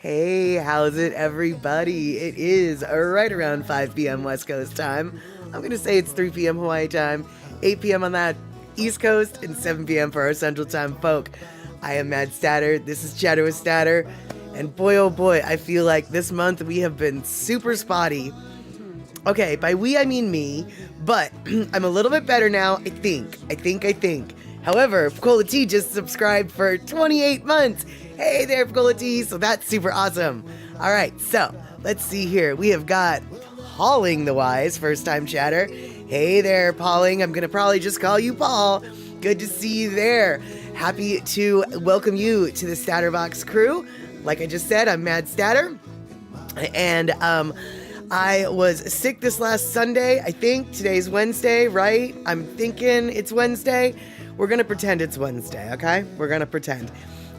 Hey, how's it, everybody? It is right around 5 p.m. West Coast time. I'm going to say it's 3 p.m. Hawaii time, 8 p.m. on that East Coast, and 7 p.m. for our Central Time folk. I am Mad Statter. This is Chatter with Statter. And boy, oh boy, I feel like this month we have been super spotty. Okay, by we I mean me, but I'm a little bit better now, I think. However, Fukola T just subscribed for 28 months. Hey there, Fukola T, so that's super awesome. All right, so let's see here. We have got Pauling the Wise, first time chatter. Hey there, Pauling. I'm going to probably just call you Paul. Good to see you there. Happy to welcome you to the Statterbox crew. Like I just said, I'm Mad Statter. And I was sick this last Sunday. I think today's Wednesday, right? I'm thinking it's Wednesday. We're going to pretend it's Wednesday, okay? We're going to pretend.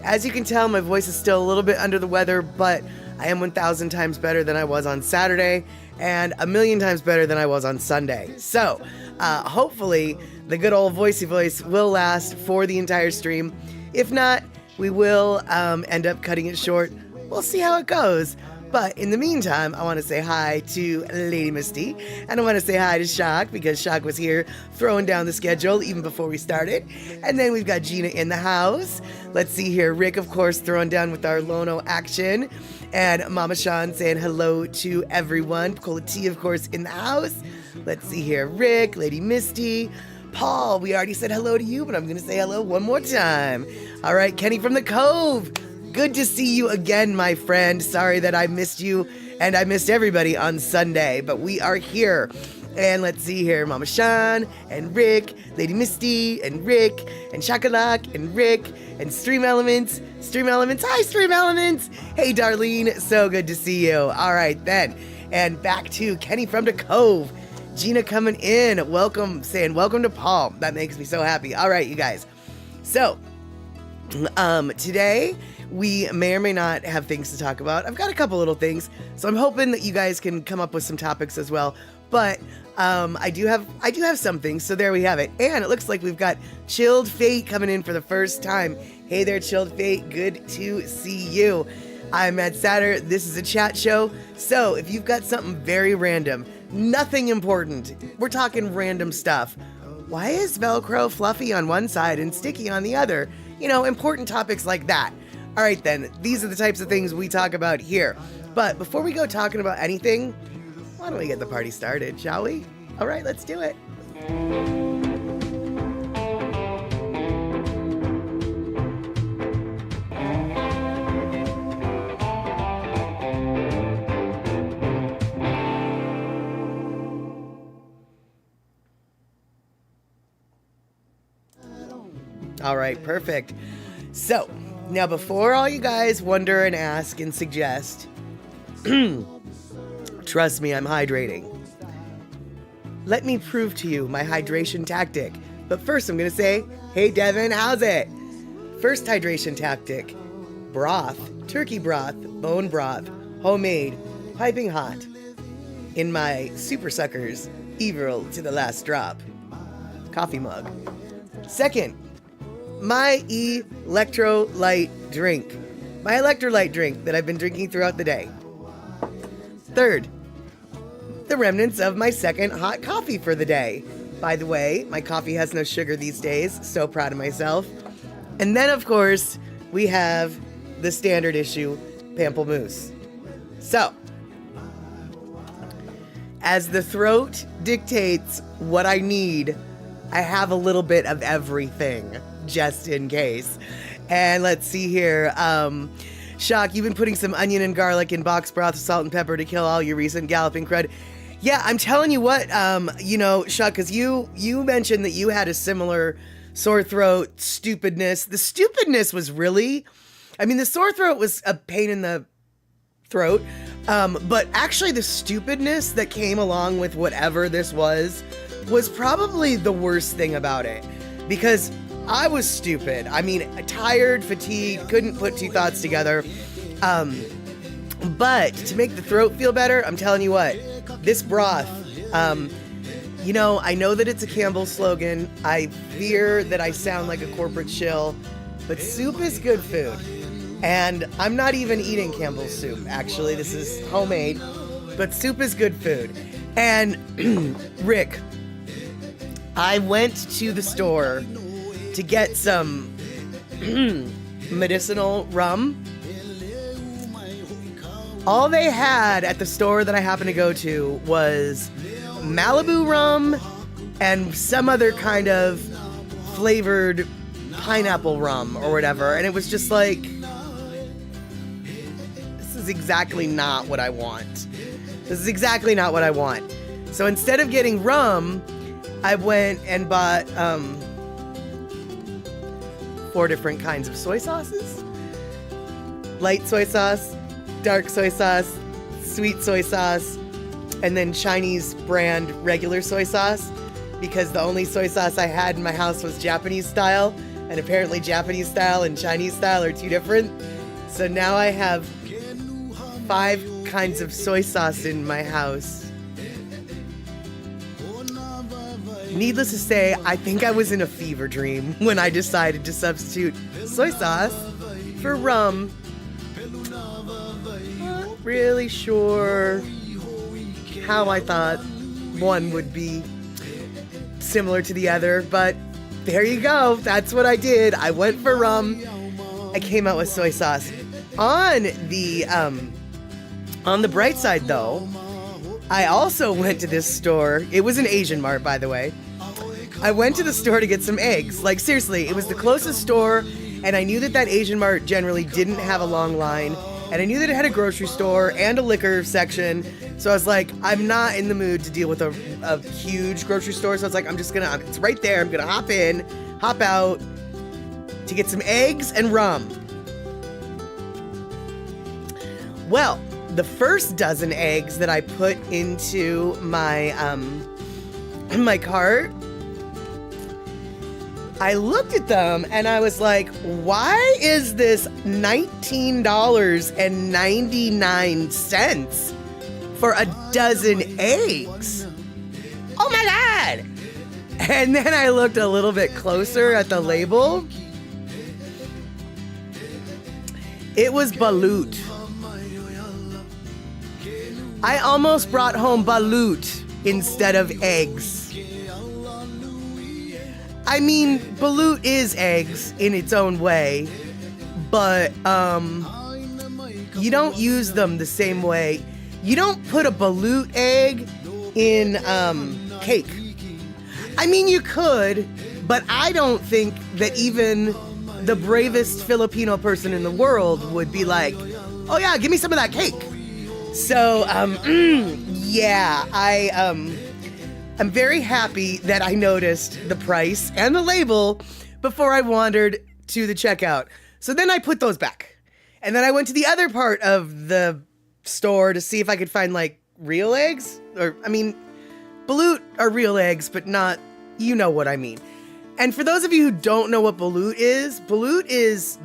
As you can tell, my voice is still a little bit under the weather, but I am 1,000 times better than I was on Saturday and 1,000,000 times better than I was on Sunday. So, hopefully, the good old voicey voice will last for the entire stream. If not, we will end up cutting it short. We'll see how it goes. But in the meantime, I want to say hi to Lady Misty, and I want to say hi to Shock, because Shock was here throwing down the schedule even before we started. And then we've got Gina in the house. Let's see here. Rick, of course, throwing down with our Lono action. And Mama Sean saying hello to everyone. Fukola T, of course, in the house. Let's see here. Rick, Lady Misty, Paul, we already said hello to you, but I'm going to say hello one more time. All right, Kenny from the Cove. Good to see you again, my friend. Sorry that I missed you and I missed everybody on Sunday, but we are here. And let's see here, Mama Sean and Rick, Lady Misty and Rick and Shakalak and Rick and Stream Elements. Hi, Stream Elements. Hey, Darlene. So good to see you. All right, then. And back to Kenny from the Cove. Gina coming in. Welcome, saying welcome to Paul. That makes me so happy. All right, you guys. So, today we may or may not have things to talk about. I've got a couple little things, so I'm hoping that you guys can come up with some topics as well. But I do have some things, so there we have it. And it looks like we've got Chilled Fate coming in for the first time. Hey there, Chilled Fate. Good to see you. I'm Mad Satter. This is a chat show. So if you've got something very random, nothing important, we're talking random stuff. Why is Velcro fluffy on one side and sticky on the other? You know, important topics like that. All right, then, these are the types of things we talk about here. But before we go talking about anything, why don't we get the party started, shall we? All right, let's do it. All right, perfect. So, now before all you guys wonder and ask and suggest, trust me, I'm hydrating. Let me prove to you my hydration tactic. But first I'm going to say, hey Devin, how's it? First hydration tactic, broth, turkey broth, bone broth, homemade, piping hot, in my Super Suckers, evil to the last drop, coffee mug. Second, my electrolyte drink. My electrolyte drink that I've been drinking throughout the day. Third, the remnants of my second hot coffee for the day. By the way, my coffee has no sugar these days. So proud of myself. And then, of course, we have the standard issue, pamplemousse. So, as the throat dictates what I need, I have a little bit of everything, just in case. And let's see here. Shock, you've been putting some onion and garlic in box broth, salt and pepper to kill all your recent galloping crud. Yeah, I'm telling you what, Shock, because you mentioned that you had a similar sore throat stupidness. The stupidness was really, the sore throat was a pain in the throat, but actually the stupidness that came along with whatever this was probably the worst thing about it, because I was stupid. Tired, fatigued, couldn't put two thoughts together. But to make the throat feel better, I'm telling you what, this broth, I know that it's a Campbell slogan. I fear that I sound like a corporate shill, but soup is good food. And I'm not even eating Campbell's soup, actually. This is homemade. But soup is good food. And Rick, I went to the store to get some medicinal rum. All they had at the store that I happened to go to was Malibu rum and some other kind of flavored pineapple rum or whatever. And it was just like, this is exactly not what I want. This is exactly not what I want. So instead of getting rum, I went and bought 4 different kinds of soy sauces. Light soy sauce, dark soy sauce, sweet soy sauce, and then Chinese brand regular soy sauce, because the only soy sauce I had in my house was Japanese style, and apparently Japanese style and Chinese style are 2 different. So now I have 5 kinds of soy sauce in my house. Needless to say, I think I was in a fever dream when I decided to substitute soy sauce for rum. Not really sure how I thought one would be similar to the other, but there you go. That's what I did. I went for rum. I came out with soy sauce. On the bright side, though, I also went to this store. It was an Asian Mart, by the way. I went to the store to get some eggs. Like, seriously, it was the closest store, and I knew that Asian Mart generally didn't have a long line, and I knew that it had a grocery store and a liquor section. So I was like, I'm not in the mood to deal with a huge grocery store. So I was like, it's right there. I'm gonna hop in, hop out to get some eggs and rum. Well, the first dozen eggs that I put into my my cart, I looked at them and I was like, why is this $19.99 for a dozen eggs? Oh my God. And then I looked a little bit closer at the label. It was balut. I almost brought home balut instead of eggs. I mean, balut is eggs in its own way, but you don't use them the same way. You don't put a balut egg in cake. I mean, you could, but I don't think that even the bravest Filipino person in the world would be like, oh yeah, give me some of that cake. So, yeah, I'm very happy that I noticed the price and the label before I wandered to the checkout. So then I put those back. And then I went to the other part of the store to see if I could find like real eggs. Balut are real eggs, but not, you know what I mean. And for those of you who don't know what balut is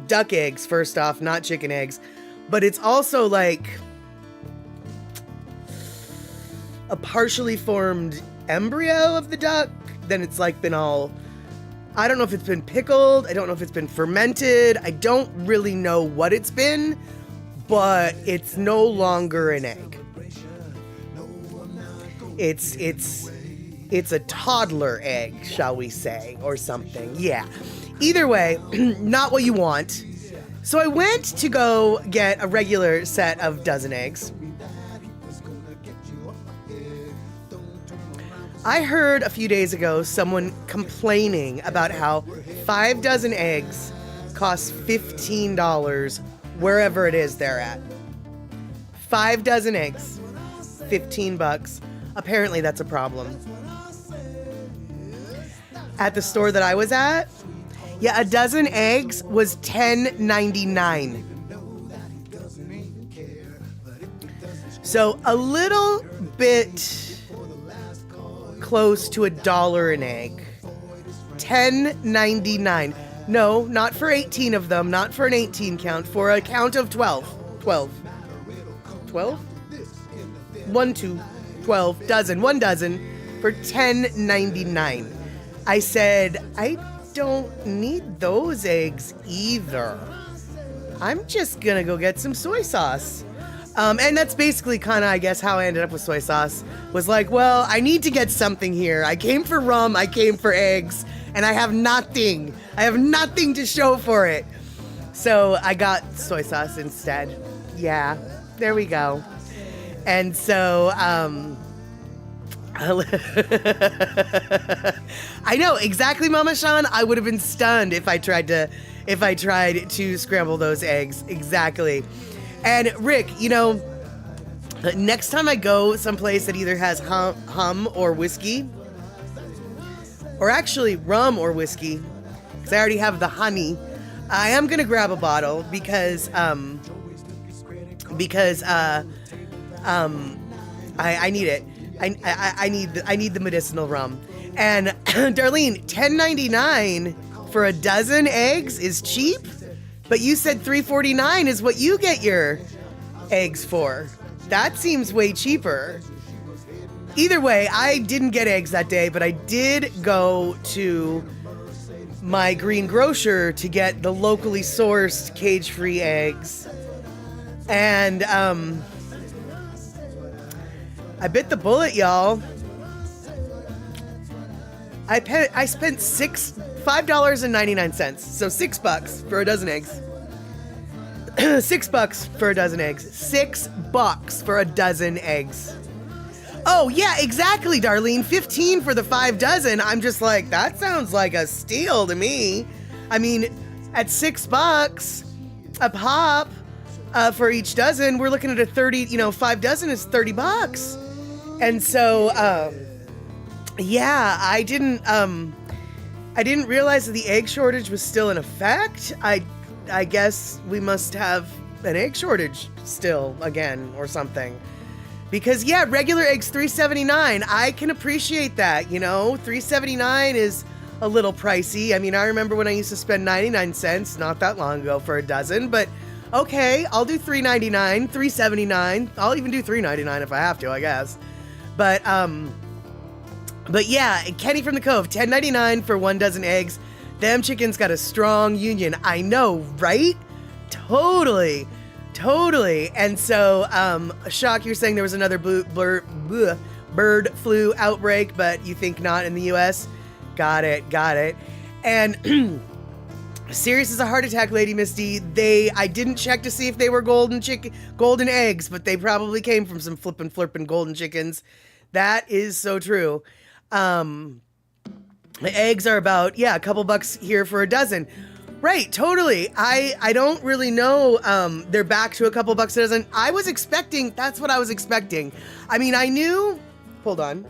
duck eggs, first off, not chicken eggs. But it's also like a partially formed embryo of the duck. Then it's like been all, I don't know if it's been pickled. I don't know if it's been fermented. I don't really know what it's been, but it's no longer an egg. It's a toddler egg, shall we say, or something. Yeah. Either way, not what you want. So I went to go get a regular set of dozen eggs. I heard a few days ago someone complaining about how 5 dozen eggs cost $15 wherever it is they're at. 5 dozen eggs, $15. Apparently that's a problem. At the store that I was at, yeah, a dozen eggs was $10.99. So a little bit close to $1 an egg. $10.99. No, not for 18 of them, not for an 18 count, for a count of 12. 12? 1, 2, 12, dozen, 1 dozen for $10.99. I said, I don't need those eggs either. I'm just gonna go get some soy sauce. And that's basically kind of, I guess, how I ended up with soy sauce. Was like, well, I need to get something here. I came for rum, I came for eggs, and I have nothing. I have nothing to show for it. So I got soy sauce instead. Yeah, there we go. And so, I know exactly, Mama Sean. I would have been stunned if I tried to scramble those eggs. Exactly. And Rick, you know, next time I go someplace that either has hum or whiskey, or actually rum or whiskey, because I already have the honey, I am gonna grab a bottle because I need it. I need the medicinal rum. And Darlene, $10.99 for a dozen eggs is cheap, but you said $3.49 is what you get your eggs for. That seems way cheaper. Either way, I didn't get eggs that day, but I did go to my green grocer to get the locally sourced cage-free eggs. And I bit the bullet, y'all. I spent $5.99, so $6 for a dozen eggs. $6 for a dozen eggs. $6 for a dozen eggs. Oh yeah, exactly, Darlene. 15 for the 5 dozen. I'm just like, that sounds like a steal to me. I mean, at $6 a pop for each dozen, we're looking at a 30. 5 dozen is $30. And so, yeah, I didn't realize that the egg shortage was still in effect. I guess we must have an egg shortage still again or something. Because yeah, regular eggs $3.79. I can appreciate that, $3.79 is a little pricey. I mean, I remember when I used to spend 99 cents not that long ago for a dozen, but okay, I'll do $3.99, $3.79. I'll even do $3.99 if I have to, I guess. But yeah, Kenny from the Cove, $10.99 for 1 dozen eggs. Them chickens got a strong union. I know, right? Totally. And so, Shock, you're saying there was another bird flu outbreak, but you think not in the U.S.? Got it. And serious as a heart attack, Lady Misty. I didn't check to see if they were golden eggs, but they probably came from some flippin' golden chickens. That is so true. The eggs are about, a couple bucks here for a dozen. Right, totally. I don't really know. They're back to a couple bucks a dozen. That's what I was expecting. I mean, I knew, hold on.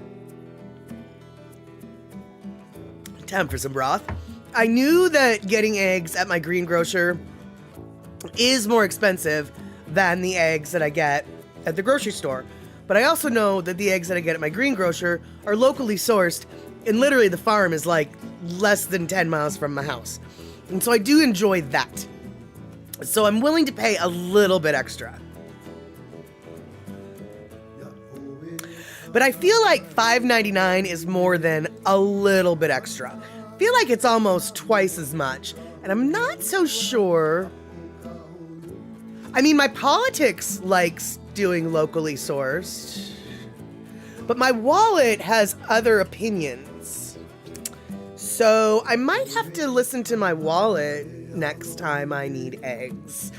Time for some broth. I knew that getting eggs at my green grocer is more expensive than the eggs that I get at the grocery store. But I also know that the eggs that I get at my green grocer are locally sourced, and literally the farm is like less than 10 miles from my house. And so I do enjoy that. So I'm willing to pay a little bit extra. But I feel like $5.99 is more than a little bit extra. I feel like it's almost twice as much. And I'm not so sure. I mean, my politics likes doing locally sourced, but my wallet has other opinions. So I might have to listen to my wallet next time I need eggs.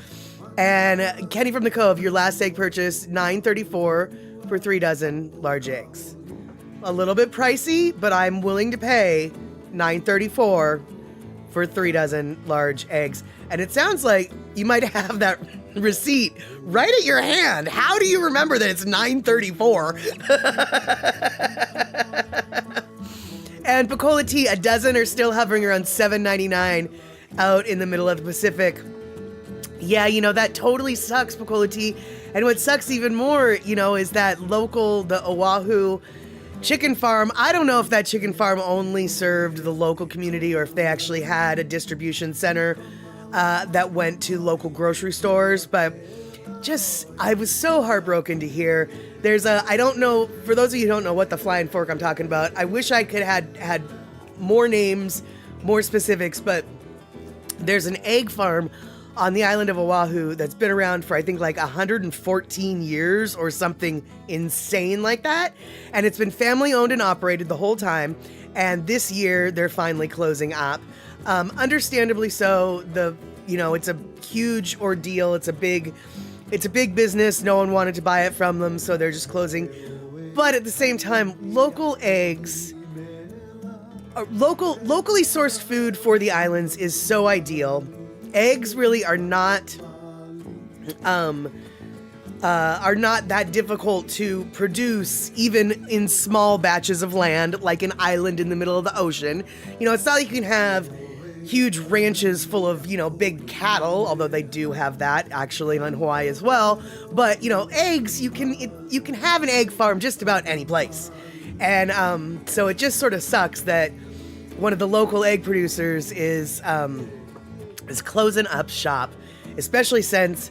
And Kenny from the Cove, your last egg purchase, $9.34 for 3 dozen large eggs. A little bit pricey, but I'm willing to pay $9.34 for 3 dozen large eggs. And it sounds like you might have that receipt right at your hand. How do you remember that it's $9.34? And Picola tea, a dozen are still hovering around $7.99 out in the middle of the Pacific. Yeah, that totally sucks, Picola tea. And what sucks even more, is that the Oahu chicken farm. I don't know if that chicken farm only served the local community or if they actually had a distribution center that went to local grocery stores, but I was so heartbroken to hear. I don't know, for those of you who don't know what the Flying Fork I'm talking about, I wish I could had more names, more specifics, but there's an egg farm on the island of Oahu that's been around for I think like 114 years or something insane like that. And it's been family owned and operated the whole time. And this year they're finally closing up. Understandably so. It's a huge ordeal. It's a big business. No one wanted to buy it from them, so they're just closing. But at the same time, local eggs, locally sourced food for the islands is so ideal. Eggs really are not that difficult to produce, even in small batches of land, like an island in the middle of the ocean. It's not like you can have huge ranches full of, big cattle, although they do have that actually on Hawaii as well. But, eggs, you can have an egg farm just about any place. And so it just sort of sucks that one of the local egg producers is closing up shop, especially since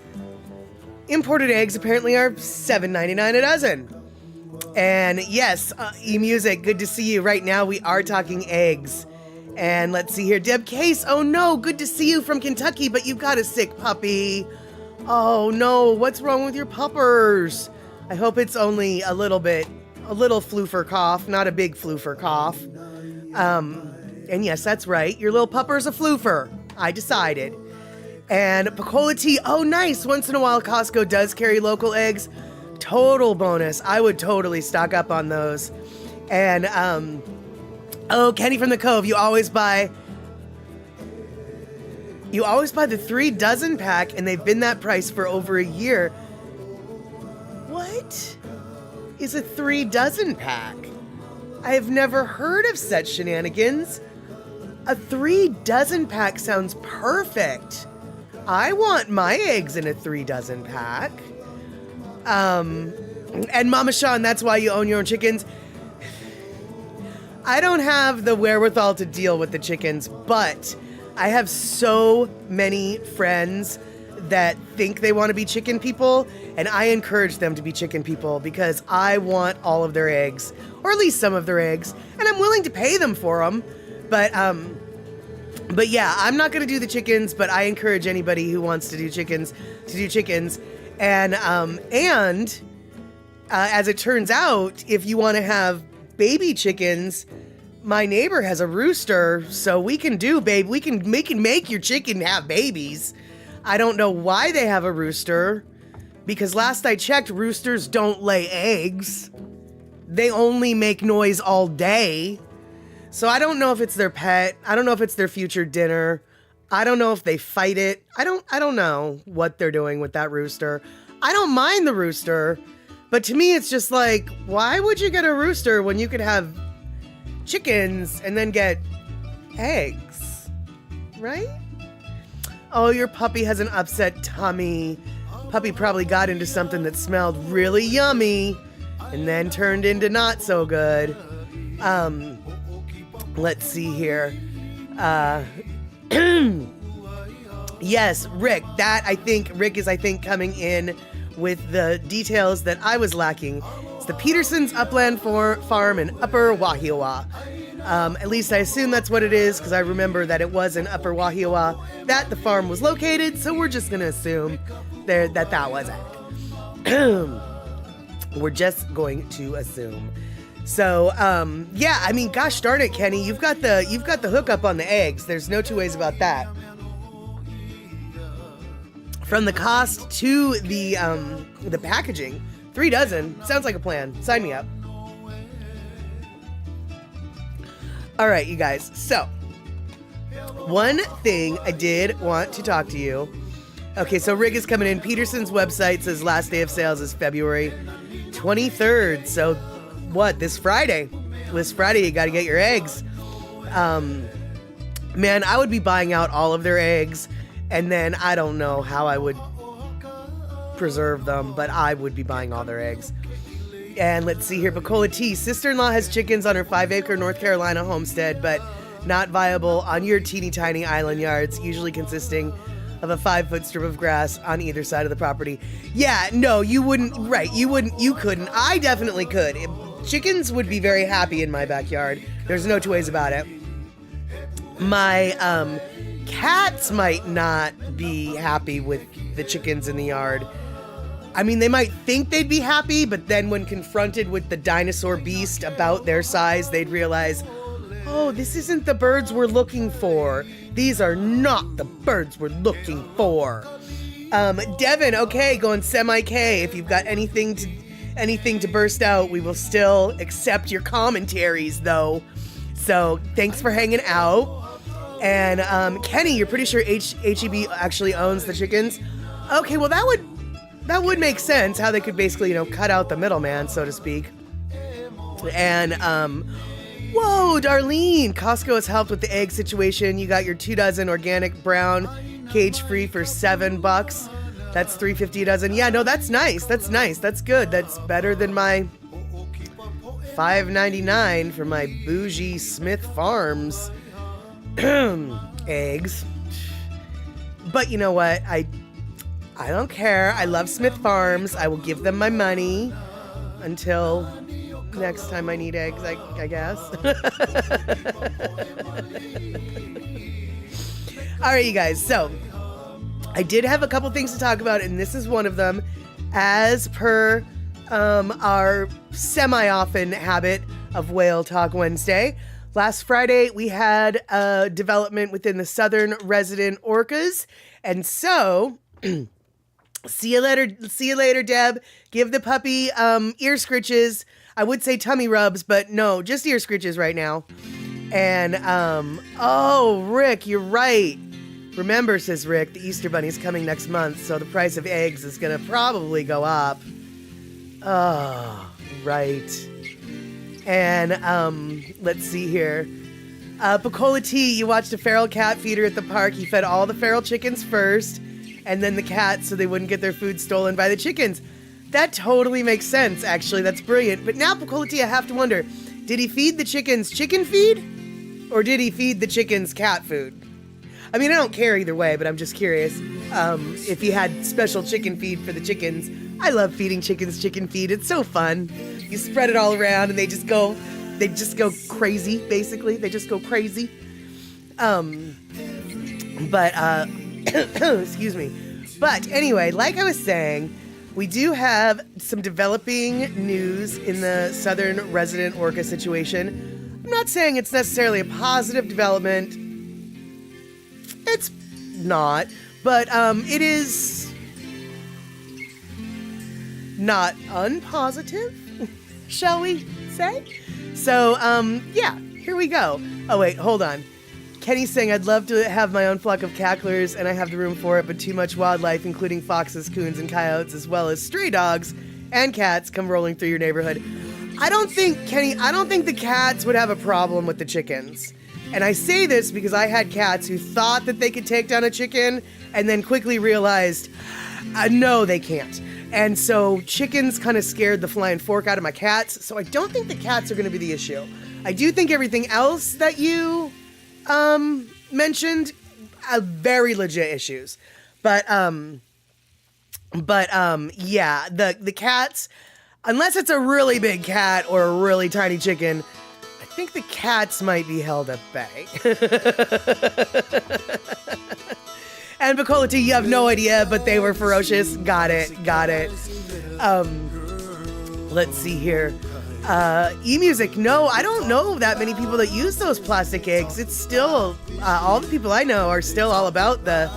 imported eggs apparently are $7.99 a dozen. And yes, eMusic, good to see you. Right now we are talking eggs. And let's see here, Deb Case, oh no, good to see you from Kentucky, but you've got a sick puppy. Oh no, what's wrong with your puppers? I hope it's only a little floofer cough, not a big floofer cough. And yes, that's right, your little pupper's a floofer. I decided. And Pacola Tea, oh nice, once in a while Costco does carry local eggs. Total bonus, I would totally stock up on those. And, oh, Kenny from the Cove, you always buy the 3 dozen pack, and they've been that price for over a year. What is a 3 dozen pack? I have never heard of such shenanigans. A 3 dozen pack sounds perfect. I want my eggs in a 3 dozen pack. And Mama Sean, that's why you own your own chickens. I don't have the wherewithal to deal with the chickens, but I have so many friends that think they want to be chicken people, and I encourage them to be chicken people because I want all of their eggs, or at least some of their eggs, and I'm willing to pay them for them. But yeah, I'm not going to do the chickens, but I encourage anybody who wants to do chickens to do chickens. And as it turns out, if you want to have baby chickens, my neighbor has a rooster, so we can make your chicken have babies. I don't know why they have a rooster, because last I checked, roosters don't lay eggs. They only make noise all day. So I don't know if it's their pet. I don't know if it's their future dinner. I don't know if they fight it. I don't know what they're doing with that rooster. I don't mind the rooster, but to me it's just like, why would you get a rooster when you could have chickens and then get eggs, right? Oh, your puppy has an upset tummy. Puppy probably got into something that smelled really yummy and then turned into not so good. Let's see here. Yes, Rick. Rick is coming in with the details that I was lacking. It's the Peterson's Upland Farm in Upper Wahiawa. At least I assume that's what it is, because I remember that it was in Upper Wahiawa that the farm was located, so we're just going to assume that was it. We're just going to assume. So, yeah, I mean, gosh darn it, Kenny, you've got the hookup on the eggs. There's no two ways about that. From the cost to the packaging, 3 dozen sounds like a plan. Sign me up. All right, you guys. So, one thing I did want to talk to you. Okay, so Rick is coming in. Peterson's website says last day of sales is February 23rd. So, what? This Friday. This Friday, you got to get your eggs. Man, I would be buying out all of their eggs, and then I don't know how I would preserve them, but I would be buying all their eggs. And let's see here. Pacola T. Sister-in-law has chickens on her 5-acre North Carolina homestead, but not viable on your teeny tiny island yards, usually consisting of a 5-foot strip of grass on either side of the property. Yeah, no, you wouldn't. Right, you wouldn't. You couldn't. I definitely could. Chickens would be very happy in my backyard. There's no two ways about it. My cats might not be happy with the chickens in the yard. I mean, they might think they'd be happy, but then when confronted with the dinosaur beast about their size, they'd realize, oh, this isn't the birds we're looking for. These are not the birds we're looking for. Devin, okay, going semi-K. If you've got anything to burst out, we will still accept your commentaries, though. So thanks for hanging out. And Kenny, you're pretty sure HEB actually owns the chickens. Okay, well that would make sense how they could basically, cut out the middleman, so to speak. And whoa, Darlene, Costco has helped with the egg situation. You got your 2 dozen organic brown, cage-free for $7. That's $3.50 a dozen. Yeah, no, that's nice. That's nice. That's good. That's better than my $5.99 for my bougie Smith Farms eggs. But you know what? I don't care. I love Smith Farms. I will give them my money until next time I need eggs, I guess. All right, you guys. So I did have a couple things to talk about, and this is one of them. As per our semi-often habit of Whale Talk Wednesday, last Friday we had a development within the southern resident orcas, and so see you later, Deb. Give the puppy ear scritches. I would say tummy rubs, but no, just ear scritches right now. And oh, Rick, you're right. Remember, says Rick, the Easter Bunny's coming next month, so the price of eggs is going to probably go up. Oh, right. And let's see here. Picola T, you watched a feral cat feeder at the park. He fed all the feral chickens first, and then the cats so they wouldn't get their food stolen by the chickens. That totally makes sense, actually. That's brilliant. But now, Picola T, I have to wonder, did he feed the chickens chicken feed? Or did he feed the chickens cat food? I mean, I don't care either way, but I'm just curious if he had special chicken feed for the chickens. I love feeding chickens chicken feed. It's so fun. You spread it all around and they just go crazy, basically. They just go crazy. Excuse me. But anyway, like I was saying, we do have some developing news in the southern resident orca situation. I'm not saying it's necessarily a positive development. It's not, but it is not unpositive, shall we say? So, yeah, here we go. Oh, wait, hold on. Kenny's saying, I'd love to have my own flock of cacklers, and I have the room for it, but too much wildlife, including foxes, coons, and coyotes, as well as stray dogs and cats come rolling through your neighborhood. I don't think the cats would have a problem with the chickens. And I say this because I had cats who thought that they could take down a chicken and then quickly realized, no, they can't. And so chickens kind of scared the flying fork out of my cats. So I don't think the cats are going to be the issue. I do think everything else that you mentioned are very legit issues. But yeah, the cats, unless it's a really big cat or a really tiny chicken, I think the cats might be held at bay. And Picola T, you have no idea, but they were ferocious. Got it. Let's see here. E-music, no, I don't know that many people that use those plastic eggs. It's still, all the people I know are still all about the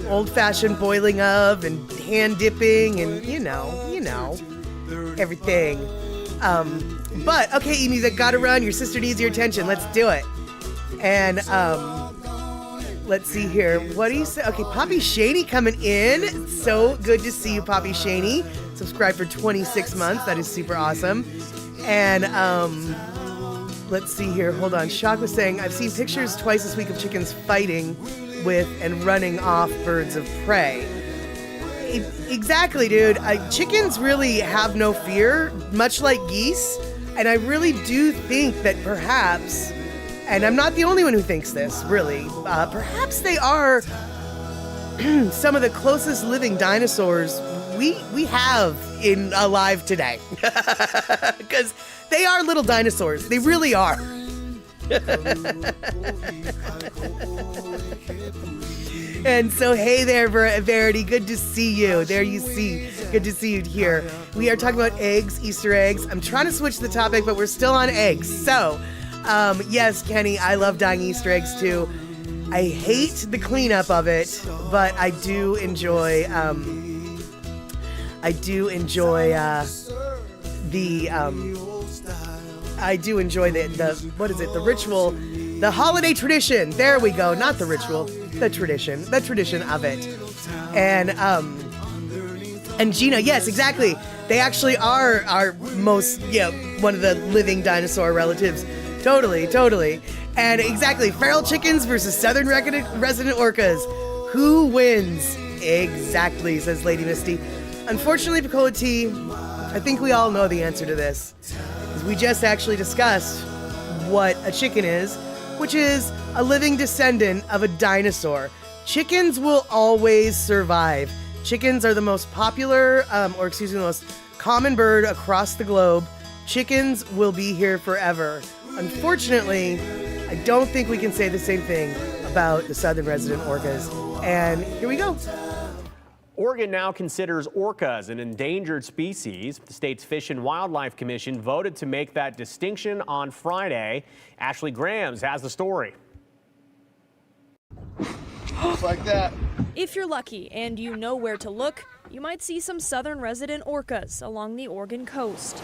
old-fashioned boiling of and hand dipping and, you know, everything. But, okay, E-music, gotta run. Your sister needs your attention. Let's do it. And, let's see here. What do you say? Okay, Poppy Shaney coming in. So good to see you, Poppy Shaney. Subscribe for 26 months. That is super awesome. And, let's see here. Hold on. Shock was saying, I've seen pictures twice this week of chickens fighting with and running off birds of prey. Exactly, dude. Chickens really have no fear, much like geese. And I really do think that perhaps, and I'm not the only one who thinks this, really, perhaps they are some of the closest living dinosaurs we have alive today. Because they are little dinosaurs. They really are. And so, hey there, Verity. Good to see you. There you see. Good to see you here. We are talking about eggs, Easter eggs. I'm trying to switch the topic, but we're still on eggs. So, yes, Kenny, I love dyeing Easter eggs too. I hate the cleanup of it, but I do enjoy. I do enjoy the what is it? The ritual, the holiday tradition. There we go. Not the ritual, the tradition of it. And Gina, yes, exactly. They actually are our most, one of the living dinosaur relatives. Totally. And exactly, feral chickens versus southern resident orcas. Who wins? Exactly, says Lady Misty. Unfortunately, Picola T, I think we all know the answer to this. We just actually discussed what a chicken is, which is a living descendant of a dinosaur. Chickens will always survive. Chickens are the most popular, the most common bird across the globe. Chickens will be here forever. Unfortunately, I don't think we can say the same thing about the southern resident orcas. And here we go. Oregon now considers orcas an endangered species. The state's Fish and Wildlife Commission voted to make that distinction on Friday. Ashley Grams has the story. Just like that. If you're lucky and you know where to look, you might see some southern resident orcas along the Oregon coast.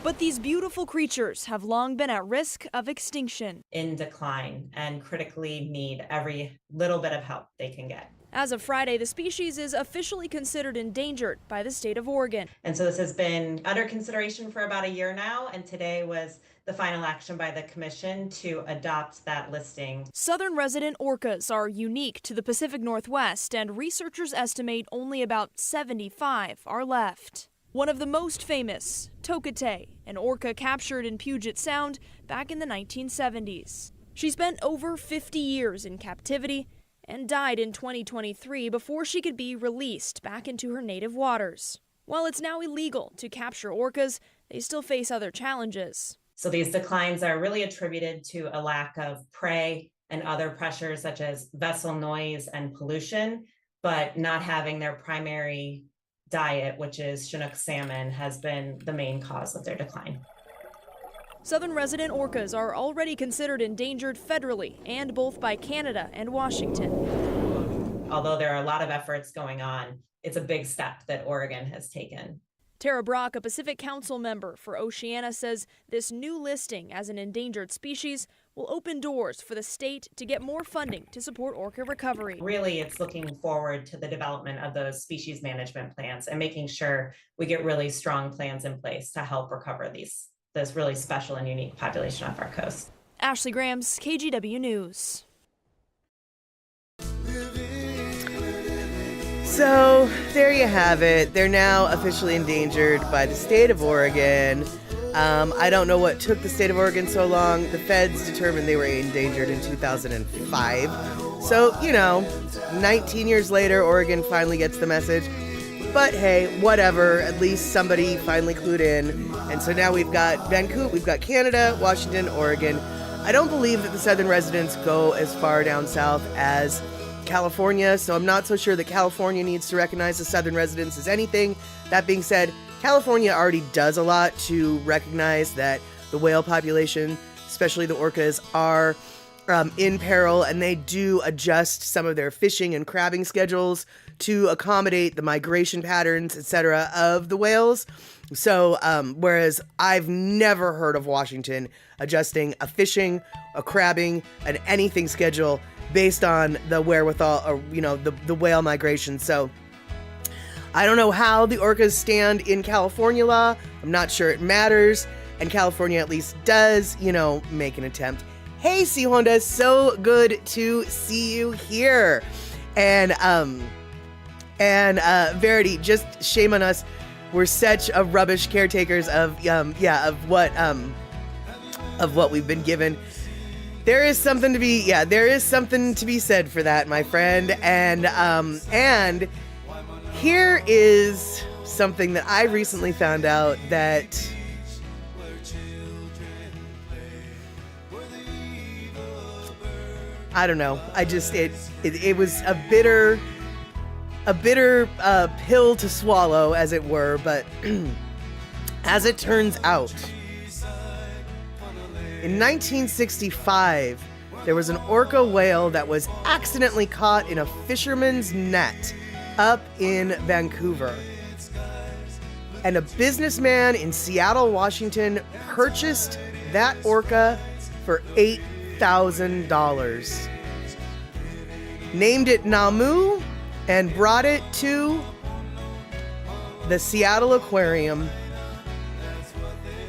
But these beautiful creatures have long been at risk of extinction. In decline and critically need every little bit of help they can get. As of Friday, the species is officially considered endangered by the state of Oregon. And so this has been under consideration for about a year now, and today was the final action by the commission to adopt that listing. Southern resident orcas are unique to the Pacific Northwest, and researchers estimate only about 75 are left. One of the most famous, Tokitae, an orca captured in Puget Sound back in the 1970s. She spent over 50 years in captivity and died in 2023 before she could be released back into her native waters. While it's now illegal to capture orcas, they still face other challenges. So these declines are really attributed to a lack of prey and other pressures such as vessel noise and pollution, but not having their primary diet, which is Chinook salmon, has been the main cause of their decline. Southern resident orcas are already considered endangered federally and both by Canada and Washington. Although there are a lot of efforts going on, it's a big step that Oregon has taken. Tara Brock, a Pacific Council member for Oceana, says this new listing as an endangered species will open doors for the state to get more funding to support orca recovery. Really, it's looking forward to the development of those species management plans and making sure we get really strong plans in place to help recover this really special and unique population off our coast. Ashley Grams, KGW News. So there you have it. They're now officially endangered by the state of Oregon. I don't know what took the state of Oregon so long. The feds determined they were endangered in 2005. So, 19 years later, Oregon finally gets the message. But hey, whatever, at least somebody finally clued in. And so now we've got Vancouver, we've got Canada, Washington, Oregon. I don't believe that the southern residents go as far down south as California, so I'm not so sure that California needs to recognize the southern residents as anything. That being said, California already does a lot to recognize that the whale population, especially the orcas, are in peril, and they do adjust some of their fishing and crabbing schedules to accommodate the migration patterns, etc., of the whales. So, whereas I've never heard of Washington adjusting a fishing, a crabbing, an anything schedule based on the wherewithal or, the whale migration. So, I don't know how the orcas stand in California law. I'm not sure it matters. And California at least does, make an attempt. Hey, Sea Honda, so good to see you here. And Verity, just shame on us. We're such a rubbish caretakers of what we've been given. There is something to be said for that, my friend. And here is something that I recently found out that I don't know. I just it was a bitter pill to swallow, as it were. But as it turns out, in 1965, there was an orca whale that was accidentally caught in a fisherman's net up in Vancouver. And a businessman in Seattle, Washington, purchased that orca for $8,000. Named it Namu and brought it to the Seattle Aquarium.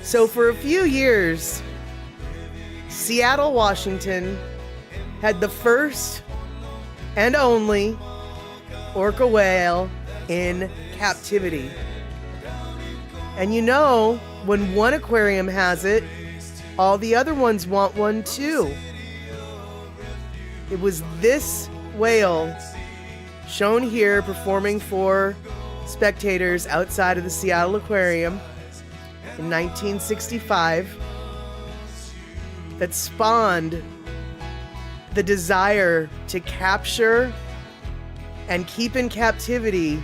So for a few years, Seattle, Washington had the first and only orca whale in captivity. And you know, when one aquarium has it, all the other ones want one too. It was this whale shown here performing for spectators outside of the Seattle Aquarium in 1965 that spawned the desire to capture and keep in captivity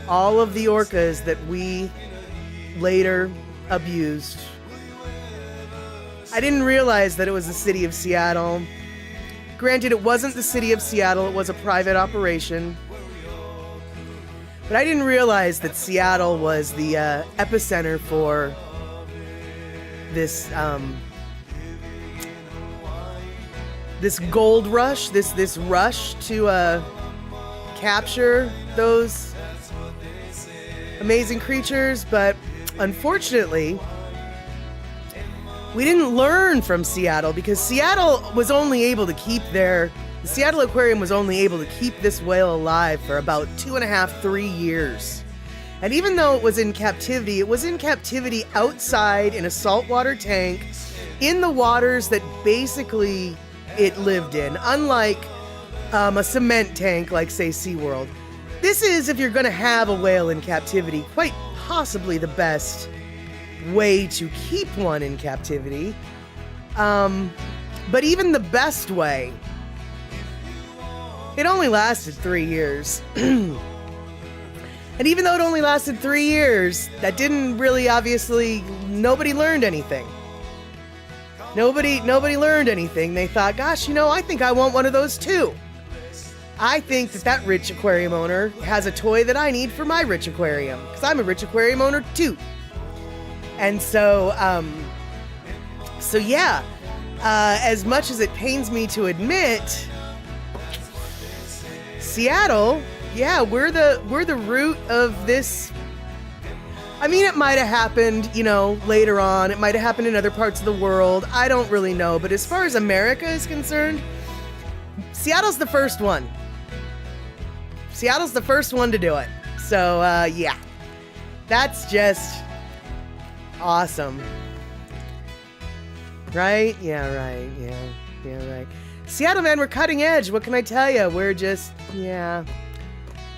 all of the orcas that we later abused. I didn't realize that it was the city of Seattle. Granted, it wasn't the city of Seattle, it was a private operation. But I didn't realize that Seattle was the epicenter for this this gold rush, this rush to capture those amazing creatures. But unfortunately, we didn't learn from Seattle, because Seattle was only able to keep the Seattle Aquarium was only able to keep this whale alive for about 2.5, 3 years. And even though it was in captivity outside in a saltwater tank in the waters that basically it lived in, unlike a cement tank like, say, SeaWorld. This is, if you're going to have a whale in captivity, quite possibly the best way to keep one in captivity. But even the best way, it only lasted 3 years. And even though it only lasted 3 years, that didn't really, obviously, nobody learned anything. Nobody learned anything. They thought, gosh, I think I want one of those too. I think that rich aquarium owner has a toy that I need for my rich aquarium, because I'm a rich aquarium owner too. And so yeah, as much as it pains me to admit, Seattle, yeah, we're the root of this. I mean, it might have happened, later on. It might have happened in other parts of the world. I don't really know. But as far as America is concerned, Seattle's the first one. Seattle's the first one to do it. So, yeah, that's just awesome. Right? Yeah, right. Yeah, right. Seattle, man, we're cutting edge. What can I tell you? We're just,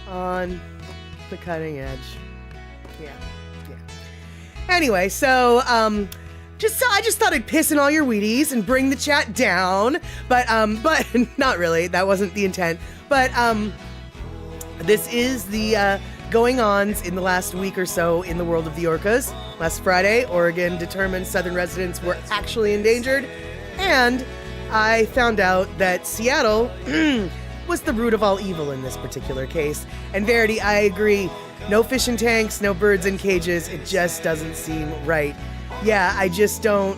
on the cutting edge. Yeah. Anyway, so, I just thought I'd piss in all your Wheaties and bring the chat down, but not really. That wasn't the intent. But, this is the, going-ons in the last week or so in the world of the orcas. Last Friday, Oregon determined southern residents were actually endangered, and I found out that Seattle was the root of all evil in this particular case. And Verity, I agree. No fish in tanks, no birds in cages. It just doesn't seem right. Yeah, I just don't.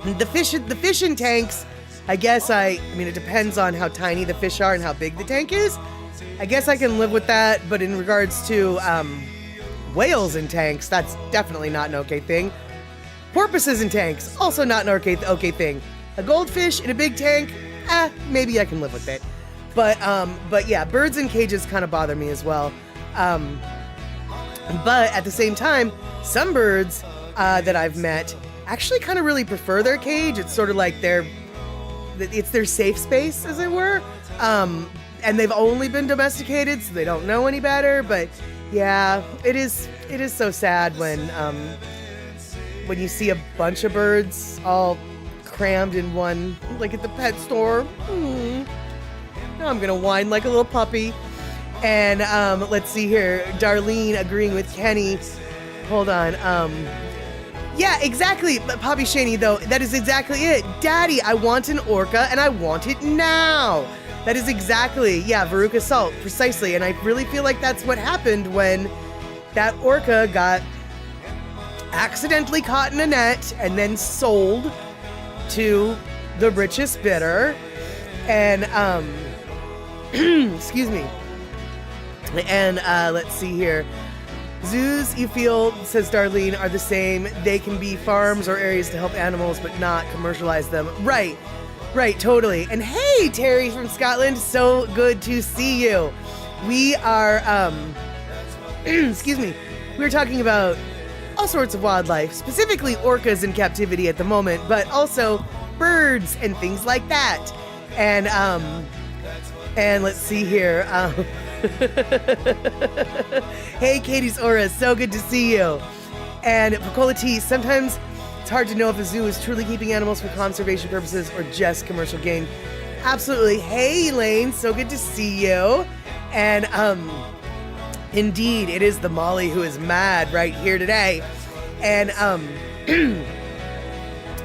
The fish in tanks, I guess I mean, it depends on how tiny the fish are and how big the tank is. I guess I can live with that, but in regards to whales in tanks, that's definitely not an okay thing. Porpoises in tanks, also not an okay thing. A goldfish in a big tank, maybe I can live with it. But yeah, birds in cages kind of bother me as well. But at the same time, some birds that I've met actually kind of really prefer their cage. It's sort of like it's their safe space, as it were. And they've only been domesticated, so they don't know any better. But yeah, it is so sad when you see a bunch of birds all crammed in one, like at the pet store. Now I'm gonna whine like a little puppy. And let's see here, Darlene agreeing with Kenny. Hold on. Yeah, exactly. But Poppy Shaney, though, that is exactly it. Daddy, I want an orca and I want it now. That is exactly, yeah, Veruca Salt, precisely. And I really feel like that's what happened when that orca got accidentally caught in a net and then sold to the richest bidder. And, excuse me. And let's see here. Zoos, you feel, says Darlene, are the same. They can be farms or areas to help animals, but not commercialize them. Right, totally. And hey, Terry from Scotland, so good to see you. We are, excuse me, we're talking about all sorts of wildlife, specifically orcas in captivity at the moment, but also birds and things like that. And let's see here. Hey, Katie's Aura, so good to see you. And Pacola T, sometimes it's hard to know if a zoo is truly keeping animals for conservation purposes or just commercial gain. Absolutely. Hey, Elaine, so good to see you. And indeed, it is the Molly who is mad right here today. And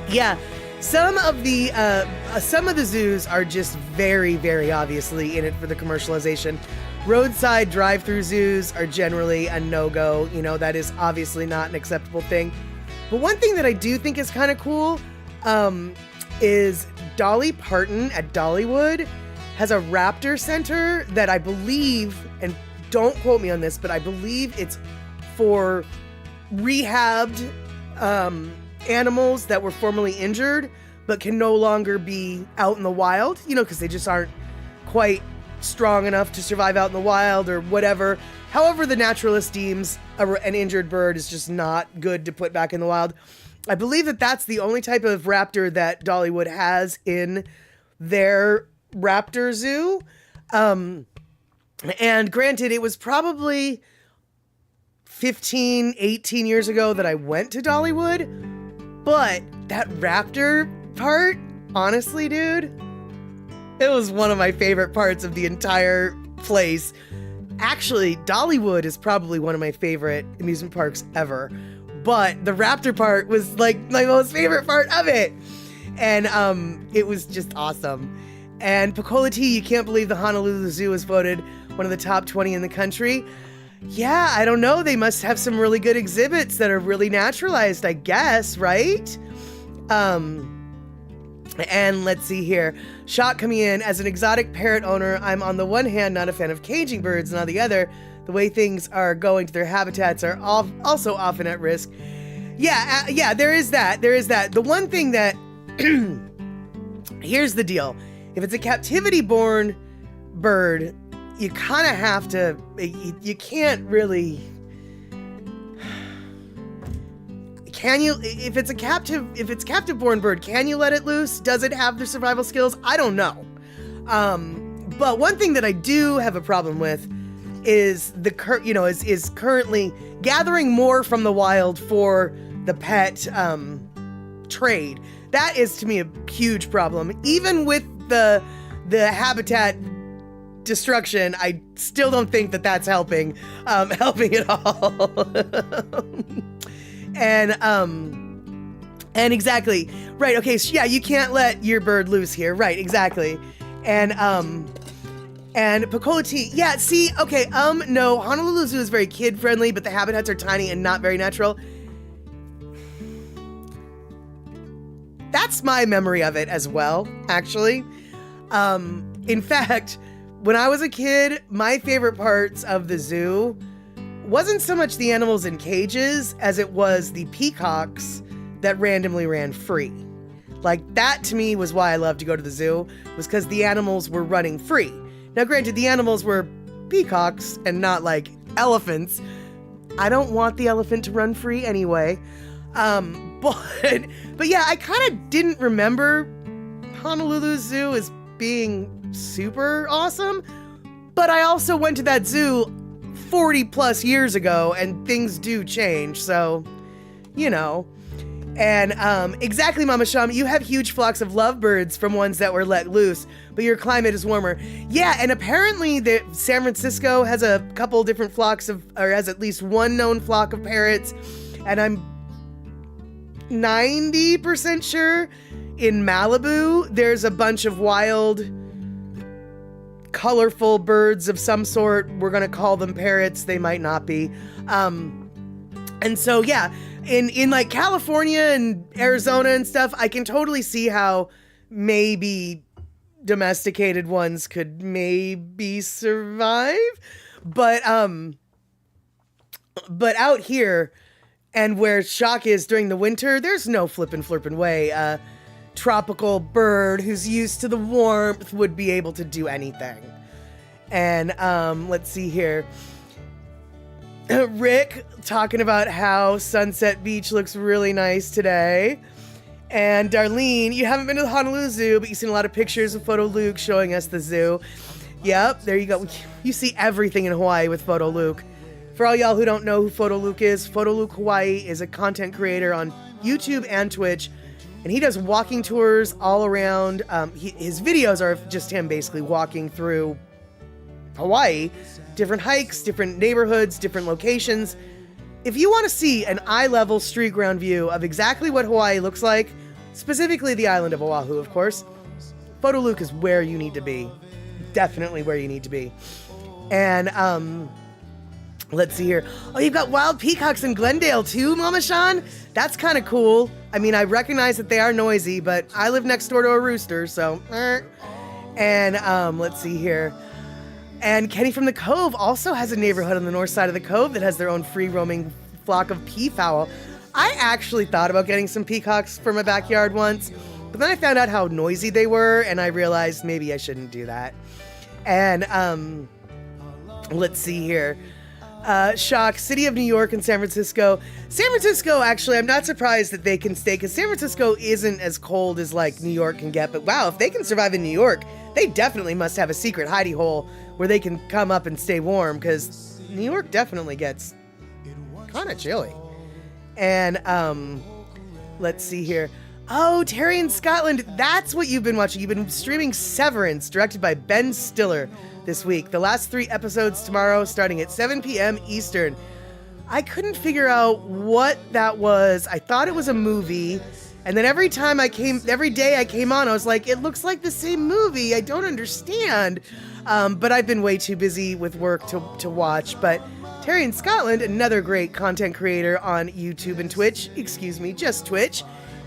yeah, some of the zoos are just very, very obviously in it for the commercialization. Roadside drive-through zoos are generally a no-go. You know, that is obviously not an acceptable thing. But one thing that I do think is kind of cool is Dolly Parton at Dollywood has a raptor center that I believe, and don't quote me on this, but I believe it's for rehabbed animals that were formerly injured but can no longer be out in the wild, you know, because they just aren't quite strong enough to survive out in the wild or whatever. However, the naturalist deems an injured bird is just not good to put back in the wild. I believe that that's the only type of raptor that Dollywood has in their raptor zoo. And granted, it was probably 15, 18 years ago that I went to Dollywood, but that raptor part, honestly, dude, it was one of my favorite parts of the entire place. Actually, Dollywood is probably one of my favorite amusement parks ever, but the raptor part was like my most favorite part of it. And it was just awesome. And Pacola T, you can't believe the Honolulu Zoo was voted one of the top 20 in the country. Yeah, I don't know. They must have some really good exhibits that are really naturalized, I guess, right? And let's see here. Shot coming in. As an exotic parrot owner, I'm on the one hand not a fan of caging birds, and on the other, the way things are going to their habitats are also often at risk. Yeah, there is that. The one thing that... Here's the deal. If it's a captivity-born bird, you kind of have to... You can't really... Can you, if it's captive-born bird, can you let it loose? Does it have the survival skills? I don't know. But one thing that I do have a problem with is is currently gathering more from the wild for the pet trade. That is to me a huge problem. Even with the habitat destruction, I still don't think that that's helping at all. And exactly. Right, okay, so yeah, you can't let your bird loose here. Right, exactly. And Pacola T, yeah, see, okay, no, Honolulu Zoo is very kid-friendly, but the habitats are tiny and not very natural. That's my memory of it as well, actually. In fact, when I was a kid, my favorite parts of the zoo wasn't so much the animals in cages as it was the peacocks that randomly ran free. Like, that to me was why I loved to go to the zoo, was because the animals were running free. Now, granted, the animals were peacocks and not like elephants. I don't want the elephant to run free anyway. But yeah, I kind of didn't remember Honolulu Zoo as being super awesome, but I also went to that zoo 40 plus years ago and things do change, so, you know. And exactly, Mama Sham, you have huge flocks of lovebirds from ones that were let loose, but your climate is warmer. Yeah, and apparently San Francisco has a couple different flocks or has at least one known flock of parrots, and I'm 90% sure in Malibu there's a bunch of wild, colorful birds of some sort. We're gonna call them parrots. They might not be. And so, yeah, in like California and Arizona and stuff, I can totally see how maybe domesticated ones could maybe survive. But out here and where Shock is during the winter, there's no flippin' way a tropical bird who's used to the warmth would be able to do anything. And let's see here. Rick talking about how Sunset Beach looks really nice today. And Darlene, you haven't been to the Honolulu Zoo, but you've seen a lot of pictures of Photo Luke showing us the zoo. Yep, there you go. You see everything in Hawaii with Photo Luke. For all y'all who don't know who Photo Luke is, Photo Luke Hawaii is a content creator on YouTube and Twitch. And he does walking tours all around. His videos are just him basically walking through Hawaii, different hikes, different neighborhoods, different locations. If you want to see an eye-level street ground view of exactly what Hawaii looks like, specifically the island of Oahu, of course, Photo Luke is where you need to be. Definitely where you need to be. And let's see here. Oh, you've got wild peacocks in Glendale too, Mama Sean? That's kind of cool. I mean, I recognize that they are noisy, but I live next door to a rooster, so. And let's see here. And Kenny from the Cove also has a neighborhood on the north side of the Cove that has their own free-roaming flock of peafowl. I actually thought about getting some peacocks for my backyard once, but then I found out how noisy they were, and I realized maybe I shouldn't do that. And let's see here. Shock, City of New York and San Francisco. San Francisco, actually, I'm not surprised that they can stay, because San Francisco isn't as cold as, like, New York can get. But wow, if they can survive in New York, they definitely must have a secret hidey hole where they can come up and stay warm, because New York definitely gets kind of chilly. And let's see here. Oh, Terry in Scotland, that's what you've been watching. You've been streaming Severance, directed by Ben Stiller this week. The last 3 episodes tomorrow, starting at 7 p.m. Eastern. I couldn't figure out what that was. I thought it was a movie. And then every day I came on, I was like, it looks like the same movie. I don't understand. But I've been way too busy with work to watch. But Terry in Scotland, another great content creator on YouTube and Twitch. Excuse me, just Twitch.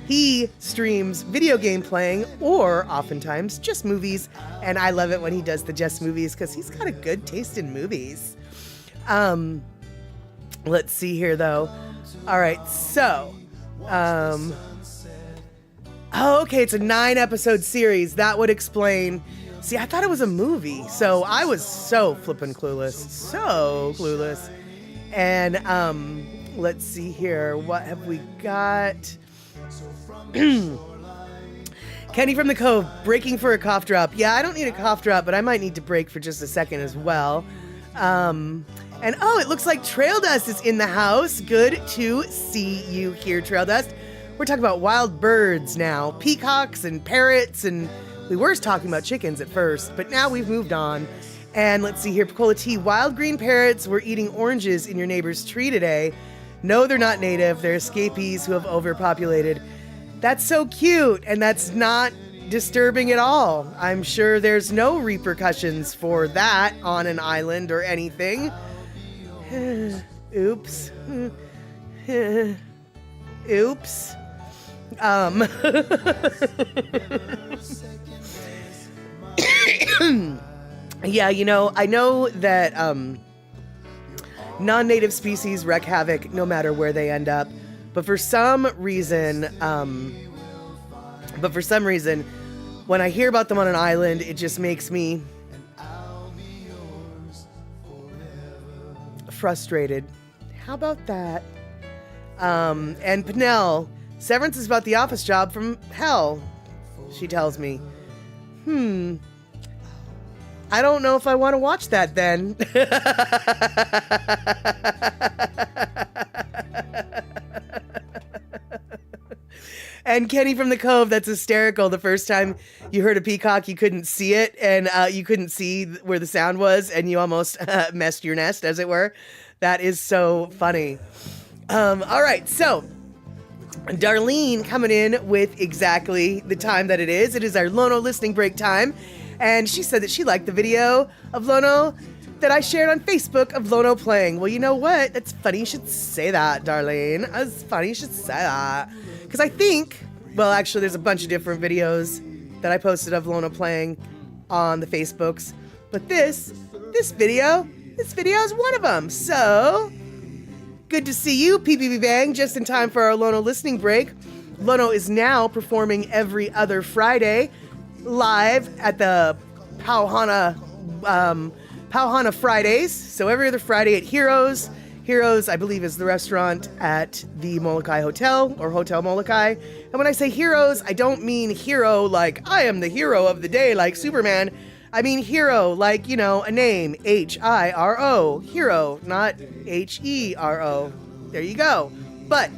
He streams video game playing or oftentimes just movies. And I love it when he does the just movies because he's got a good taste in movies. Let's see here, though. All right, so... Oh, okay, it's a 9-episode series. That would explain... See, I thought it was a movie, so I was so flippin' clueless. So clueless. And, let's see here. What have we got? Kenny from the Cove, breaking for a cough drop. Yeah, I don't need a cough drop, but I might need to break for just a second as well. And, oh, it looks like Trail Dust is in the house. Good to see you here, Trail Dust. We're talking about wild birds now, peacocks and parrots, and we were talking about chickens at first, but now we've moved on. And let's see here, Picola T, wild green parrots were eating oranges in your neighbor's tree today. No, they're not native. They're escapees who have overpopulated. That's so cute, and that's not disturbing at all. I'm sure there's no repercussions for that on an island or anything. Oops. Oops. Yeah, you know, I know that non-native species wreak havoc no matter where they end up, but for some reason, when I hear about them on an island, it just makes me frustrated. How about that? And Pinnell, Severance is about the office job from hell, she tells me. I don't know if I want to watch that then. And Kenny from the Cove, that's hysterical. The first time you heard a peacock, you couldn't see it, and you couldn't see where the sound was, and you almost messed your nest, as it were. That is so funny. All right, so Darlene coming in with exactly the time that it is. It is our Lono listening break time, and she said that she liked the video of Lono that I shared on Facebook of Lono playing. Well, you know what? That's funny you should say that, Darlene. It's funny you should say that. Because I think, well, actually, there's a bunch of different videos that I posted of Lono playing on the Facebooks. But this video is one of them. So, good to see you, PPP Bang, just in time for our Lono listening break. Lono is now performing every other Friday live at the Pauhana Fridays. So every other Friday at Heroes. Heroes, I believe, is the restaurant at the Molokai Hotel, or Hotel Molokai. And when I say Heroes, I don't mean hero like I am the hero of the day like Superman. I mean hero like, you know, a name, H-I-R-O. Hero, not H-E-R-O. There you go. But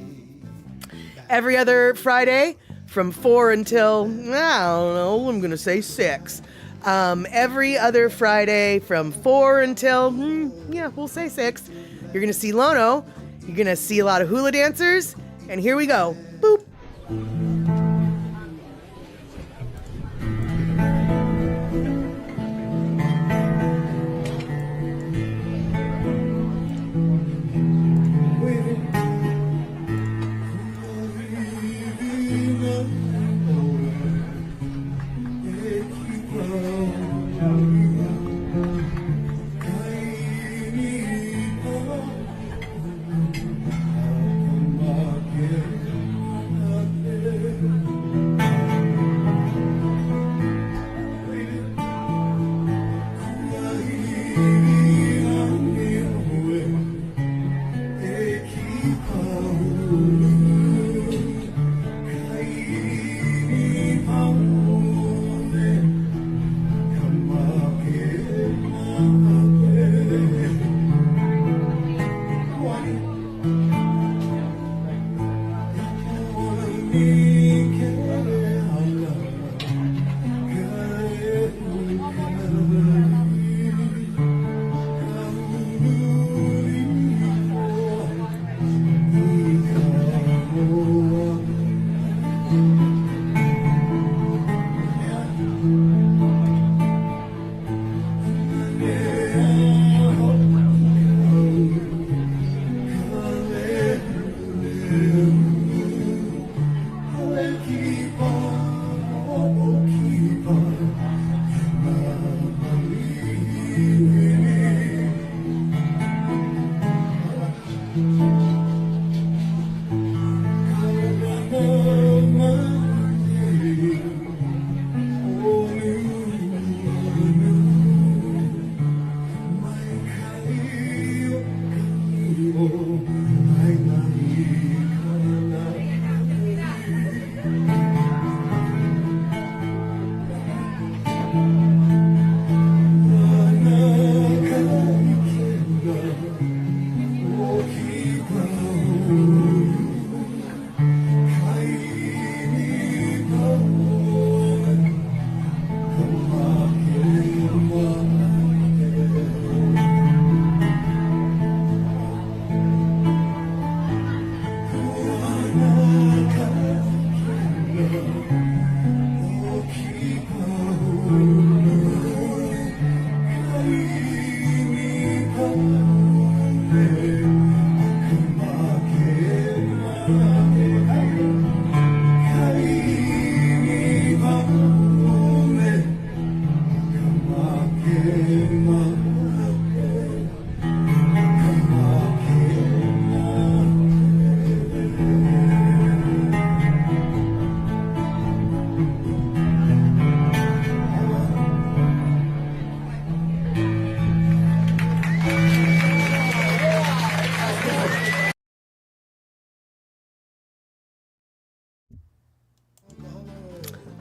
every other Friday from 4 until, I don't know, I'm going to say 6. Every other Friday from 4 until, we'll say 6. You're going to see Lono. You're going to see a lot of hula dancers. And here we go. Boop.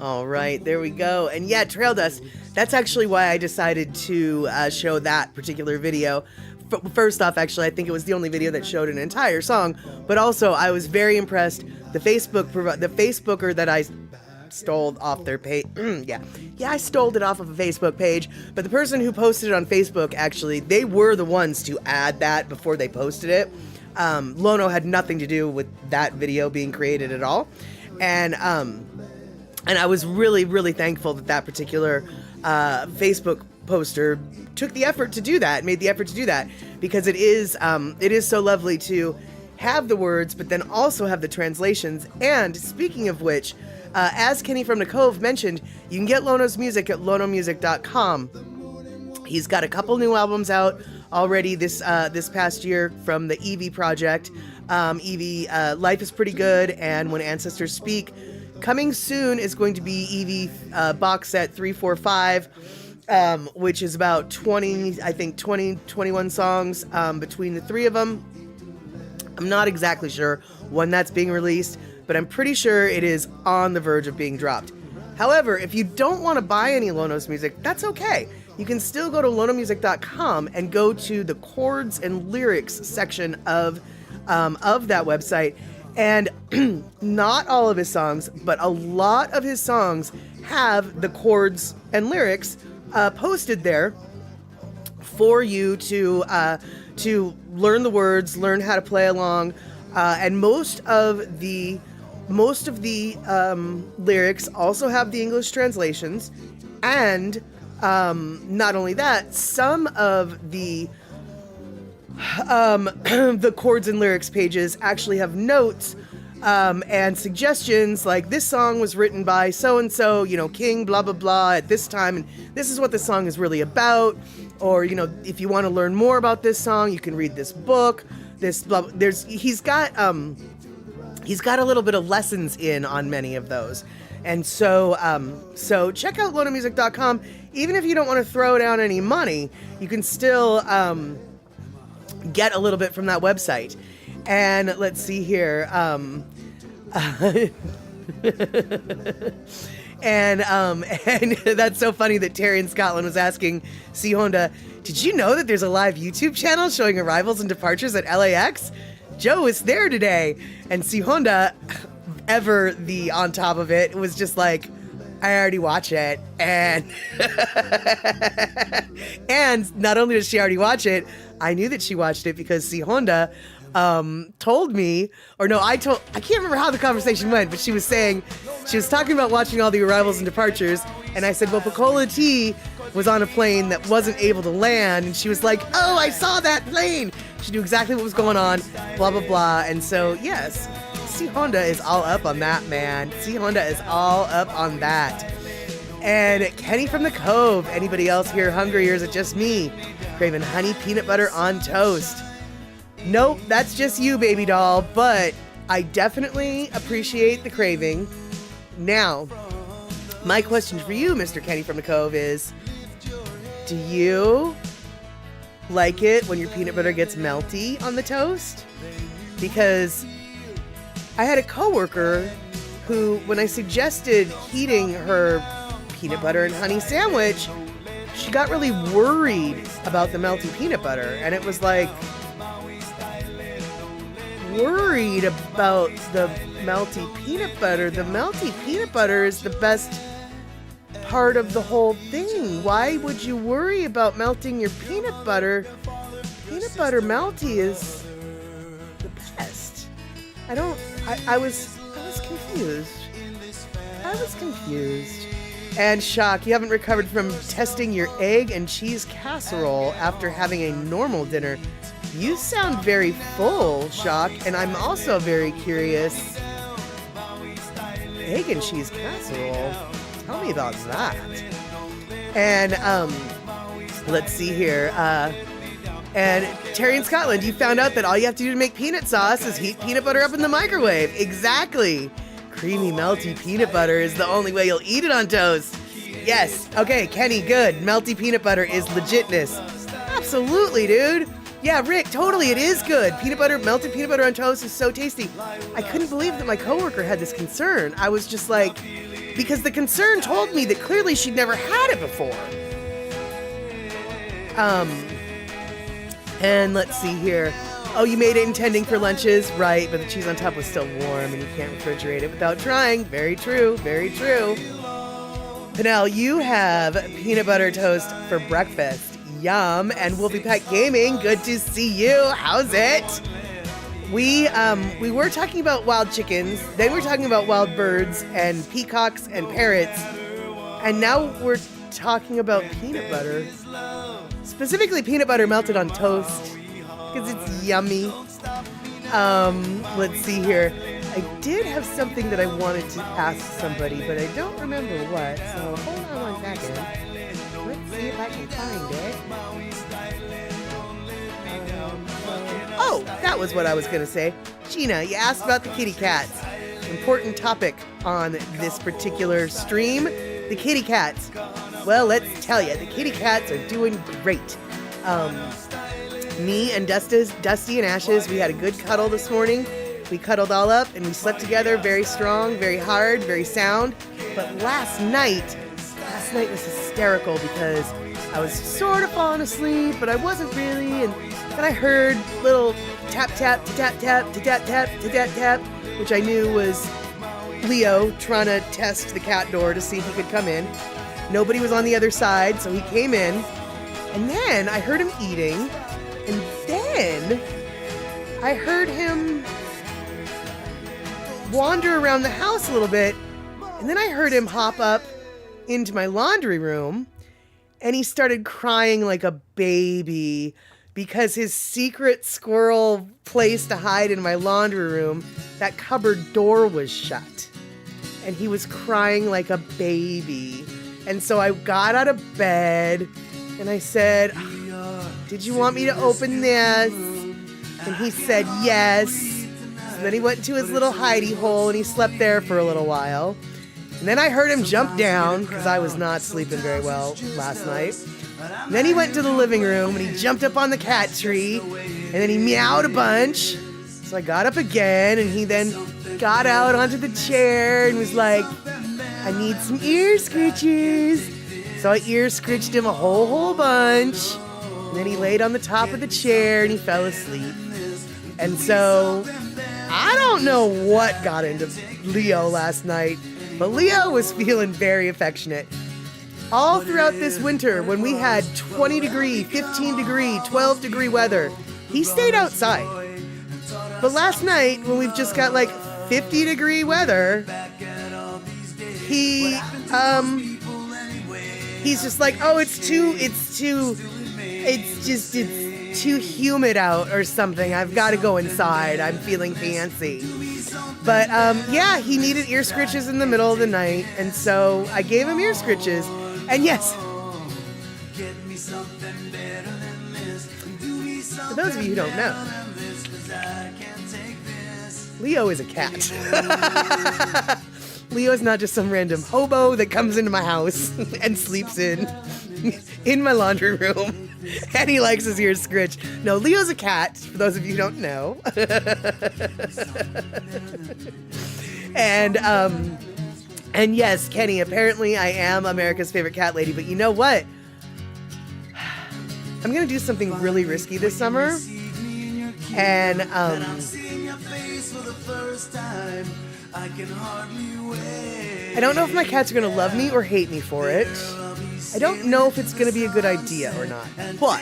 All right, there we go. And yeah, Trail Dust, that's actually why I decided to show that particular video first off, actually, I think it was the only video that showed an entire song. But also, I was very impressed. The Facebooker that I stole off their page. Yeah, I stole it off of a Facebook page. But the person who posted it on Facebook, actually, they were the ones to add that before they posted it. Lono had nothing to do with that video being created at all. And I was really, really thankful that particular Facebook poster took the effort to do that, made the effort to do that, because it is so lovely to have the words, but then also have the translations. And speaking of which, as Kenny from the Cove mentioned, you can get Lono's music at lonomusic.com. He's got a couple new albums out already this past year from the Evie project. Evie, Life is Pretty Good, and When Ancestors Speak. Coming soon is going to be Evie box set 345, which is about 21 songs between the three of them. I'm not exactly sure when that's being released, but I'm pretty sure it is on the verge of being dropped. However, if you don't want to buy any Lono's music, that's okay. You can still go to lonomusic.com and go to the chords and lyrics section of that website. And not all of his songs, but a lot of his songs have the chords and lyrics posted there for you to learn the words, learn how to play along, and most of the lyrics also have the English translations. And not only that, some of the the chords and lyrics pages actually have notes and suggestions, like this song was written by so-and-so, King blah blah blah at this time, and this is what the song is really about. Or, if you want to learn more about this song, you can read this book. He's got a little bit of lessons in on many of those. And so check out lonomusic.com. Even if you don't want to throw down any money, you can still get a little bit from that website. And let's see here. And that's so funny that Terry in Scotland was asking C Honda, did you know that there's a live YouTube channel showing arrivals and departures at LAX? Joe is there today. And C Honda, ever the on top of it, was just like, I already watch it. And and not only does she already watch it, I knew that she watched it because C Honda told me, I can't remember how the conversation went, but she was talking about watching all the arrivals and departures, and I said, well, Pecola T was on a plane that wasn't able to land, and she was like, oh, I saw that plane. She knew exactly what was going on, blah, blah, blah. And so, yes, C Honda is all up on that, man. C Honda is all up on that. And Kenny from the Cove, anybody else here hungry, or is it just me? Craving honey peanut butter on toast. Nope, that's just you, baby doll, but I definitely appreciate the craving. Now, my question for you, Mr. Kenny from the Cove, is, do you like it when your peanut butter gets melty on the toast? Because I had a coworker who, when I suggested heating her peanut butter and honey sandwich, she got really worried about the melty peanut butter, and it was like, worried about the melty peanut butter. The melty peanut butter is the best part of the whole thing. Why would you worry about melting your peanut butter? Peanut butter melty is the best. I was confused. And Shock, you haven't recovered from testing your egg and cheese casserole after having a normal dinner. You sound very full, Shock, and I'm also very curious. Egg and cheese casserole? Tell me about that. And, let's see here. And Terry in Scotland, you found out that all you have to do to make peanut sauce is heat peanut butter up in the microwave. Exactly. Creamy, melty peanut butter is the only way you'll eat it on toast. Yes. Okay, Kenny, good. Melty peanut butter is legitness. Absolutely, dude. Yeah, Rick, totally, it is good. Melted peanut butter on toast is so tasty. I couldn't believe that my coworker had this concern. I was just like, because the concern told me that clearly she'd never had it before. And let's see here. Oh, you made it intending for lunches? Right, but the cheese on top was still warm and you can't refrigerate it without trying. Very true, very true. Pinnell, you have peanut butter toast for breakfast. Yum. And Wolfie Pack Gaming, good to see you. How's it? We were talking about wild chickens, then we're talking about wild birds and peacocks and parrots, and now we're talking about peanut butter. Specifically peanut butter melted on toast, because it's yummy. Let's see here. I did have something that I wanted to ask somebody, but I don't remember what, so hold on one second. Let's see if I can find it. Oh, that was what I was going to say. Gina, you asked about the kitty cats. Important topic on this particular stream, the kitty cats. Well, let's tell you, the kitty cats are doing great. Me and Dusty and Ashes, we had a good cuddle this morning. We cuddled all up and we slept together very strong, very hard, very sound. But last night was hysterical because I was sort of falling asleep, but I wasn't really. And then I heard little tap, tap, tap, tap, tap, tap, tap, tap, which I knew was Leo trying to test the cat door to see if he could come in. Nobody was on the other side, so he came in. And then I heard him eating. And then I heard him wander around the house a little bit. And then I heard him hop up into my laundry room. And he started crying like a baby because his secret squirrel place to hide in my laundry room, that cupboard door was shut. And he was crying like a baby. And so I got out of bed and I said, "Did you want me to open this?" And he said yes. And then he went into his little hidey hole and he slept there for a little while. And then I heard him jump down because I was not sleeping very well last night. And then he went to the living room and he jumped up on the cat tree and then he meowed a bunch. So I got up again and he then got out onto the chair and was like, "I need some ear scritches." So I ear scritched him a whole bunch. And then he laid on the top of the chair and he fell asleep. And so I don't know what got into Leo last night, but Leo was feeling very affectionate. All throughout this winter, when we had 20 degree, 15 degree, 12 degree weather, he stayed outside. But last night, when we've just got like 50 degree weather, he's just like, "Oh, it's too humid out or something. I've got to go inside. I'm feeling fancy." But yeah, he needed ear scritches in the middle of the night, and so I gave him ear scritches. And yes, for those of you who don't know, Leo is a cat. Leo is not just some random hobo that comes into my house and sleeps in my laundry room, and he likes his ears scritched. No, Leo's a cat, for those of you who don't know. And yes, Kenny, apparently I am America's favorite cat lady, but you know what? I'm gonna do something really risky this summer, and I don't know if my cats are gonna love me or hate me for it. I don't know if it's gonna be a good idea or not, but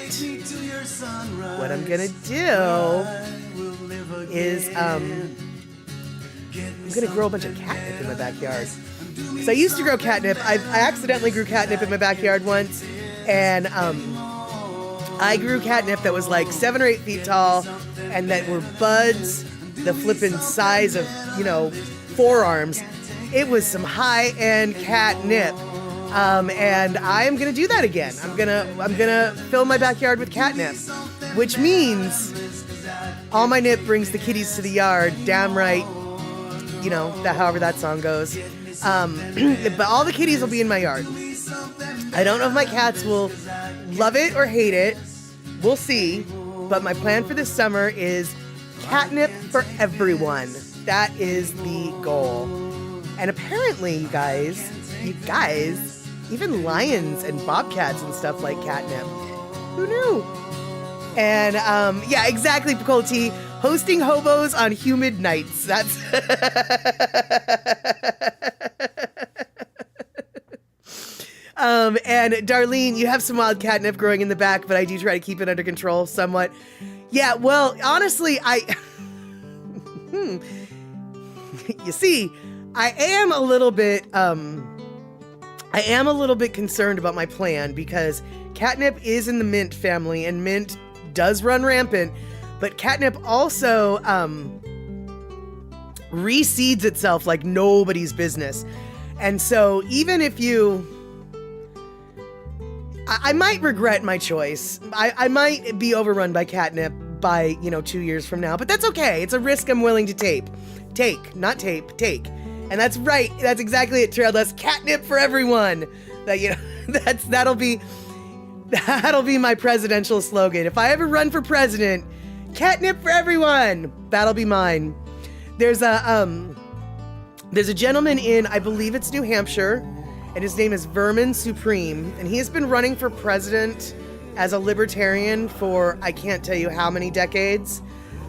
what I'm gonna do is I'm gonna grow a bunch of catnip in my backyard. So I used to grow catnip. I accidentally grew catnip in my backyard once, and I grew catnip that was like 7 or 8 feet tall, and that were buds the flippin' size of, forearms. It was some high-end catnip. And I am gonna do that again. I'm gonna fill my backyard with catnip, which means all my nip brings the kitties to the yard. Damn right. However that song goes. But all the kitties will be in my yard. I don't know if my cats will love it or hate it. We'll see. But my plan for this summer is catnip for everyone. That is the goal. And apparently, you guys, even lions and bobcats and stuff like catnip. Who knew? And yeah, exactly, Picole T. Hosting hobos on humid nights. That's and Darlene, you have some wild catnip growing in the back, but I do try to keep it under control somewhat. Yeah, well, honestly, you see, I am a little bit concerned about my plan because catnip is in the mint family and mint does run rampant, but catnip also reseeds itself like nobody's business. And so even if I might regret my choice. I might be overrun by catnip by, 2 years from now, but that's okay. It's a risk I'm willing to take. Take. And that's right. That's exactly it, Trail Dust. Catnip for everyone. That'll be my presidential slogan. If I ever run for president, catnip for everyone. That'll be mine. There's a gentleman in, I believe it's New Hampshire, and his name is Vermin Supreme, and he has been running for president as a libertarian for I can't tell you how many decades.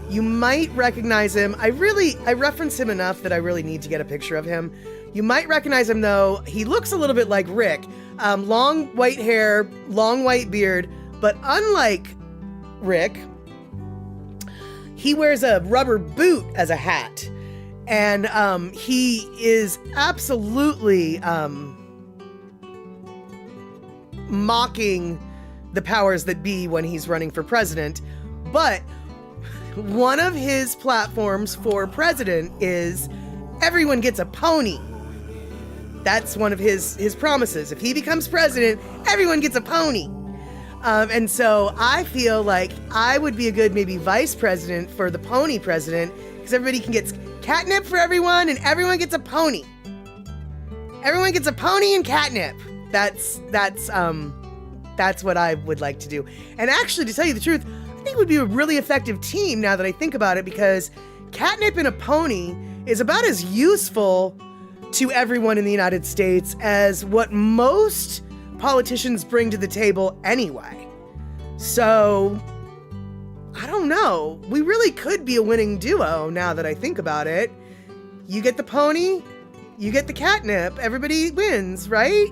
You might recognize him. I reference him enough that I really need to get a picture of him. You might recognize him though. He looks a little bit like Rick. Long white hair, long white beard, but unlike Rick, he wears a rubber boot as a hat. And he is absolutely mocking the powers that be when he's running for president. But one of his platforms for president is everyone gets a pony. That's one of his promises. If he becomes president, everyone gets a pony. And so I feel like I would be a good maybe vice president for the pony president, because everybody can get catnip for everyone and everyone gets a pony. Everyone gets a pony and catnip. That's what I would like to do. And actually, to tell you the truth, I think it would be a really effective team now that I think about it, because catnip and a pony is about as useful to everyone in the United States as what most politicians bring to the table anyway. So, I don't know. We really could be a winning duo now that I think about it. You get the pony, you get the catnip, everybody wins, right?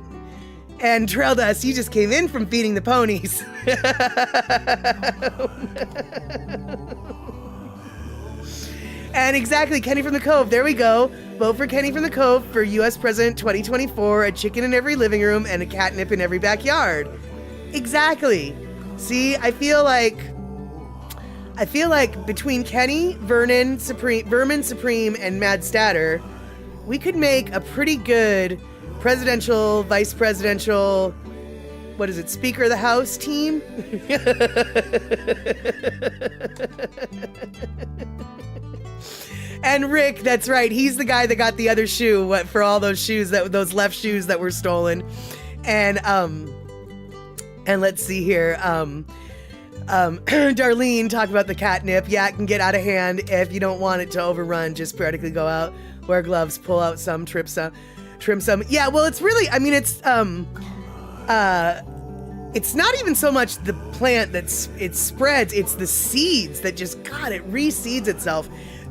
And Trail Dust, you just came in from feeding the ponies. And exactly, Kenny from the Cove, there we go. Vote for Kenny from the Cove for U.S. President 2024, a chicken in every living room and a catnip in every backyard. Exactly. See, I feel like between Kenny, Vermin Supreme, and Mad Statter, we could make a pretty good presidential, vice presidential, Speaker of the House team? And Rick, that's right, he's the guy that got the other shoe for all those shoes, those left shoes that were stolen. And let's see here, Darlene talked about the catnip. Yeah, it can get out of hand if you don't want it to overrun. Just periodically go out, wear gloves, pull out some, trim some. Yeah, well, it's really, it's not even so much the plant it spreads, it's the seeds that just, God, it reseeds itself.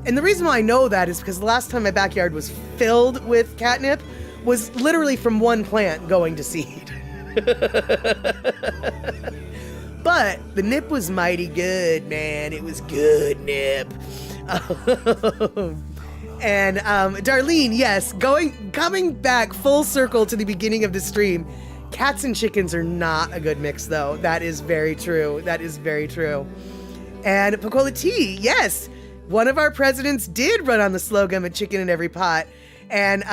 And the reason why I know that is because the last time my backyard was filled with catnip was literally from one plant going to seed. But the nip was mighty good, man. It was good nip. And Darlene, yes, coming back full circle to the beginning of the stream, cats and chickens are not a good mix, though. That is very true. That is very true. And Picole T, yes, one of our presidents did run on the slogan, a chicken in every pot. And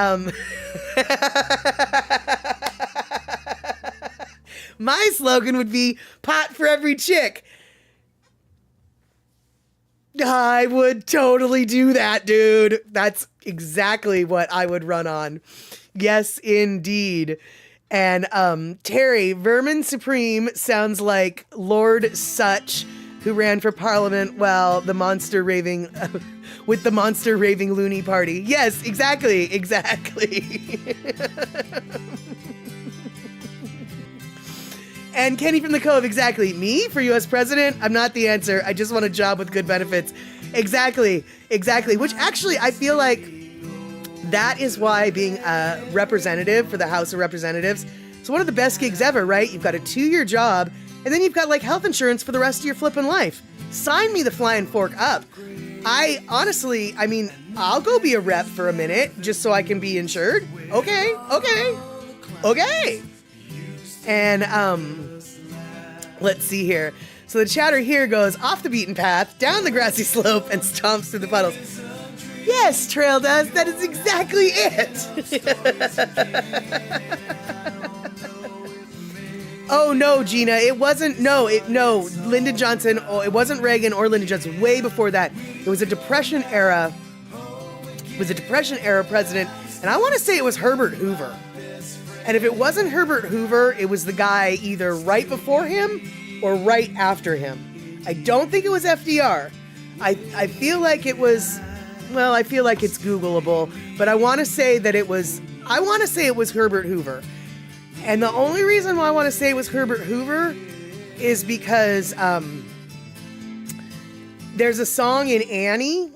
my slogan would be pot for every chick. I would totally do that, dude. That's exactly what I would run on. Yes, indeed. And Terry, Vermin Supreme sounds like Lord Such, who ran for Parliament while the monster raving with the monster raving loony party. Yes, exactly. And Kenny from the Cove, exactly. Me for U.S. president? I'm not the answer. I just want a job with good benefits. Exactly. Which actually, I feel like that is why being a representative for the House of Representatives is one of the best gigs ever, right? You've got a 2-year job, and then you've got like health insurance for the rest of your flippin' life. Sign me the flying fork up. I honestly, I'll go be a rep for a minute just so I can be insured. Okay. And let's see here. So the chatter here goes off the beaten path, down the grassy slope, and stomps through the puddles. Yes, Trail does. That is exactly it. Oh no, Gina, it wasn't. No, Lyndon Johnson. Oh, it wasn't Reagan or Lyndon Johnson. Way before that, it was a Depression era. It was a Depression era president, and I want to say it was Herbert Hoover. And if it wasn't Herbert Hoover, it was the guy either right before him or right after him. I don't think it was FDR. I feel like it was. Well, I feel like it's Googleable, but I want to say that it was. I want to say it was Herbert Hoover. And the only reason why I want to say it was Herbert Hoover is because there's a song in Annie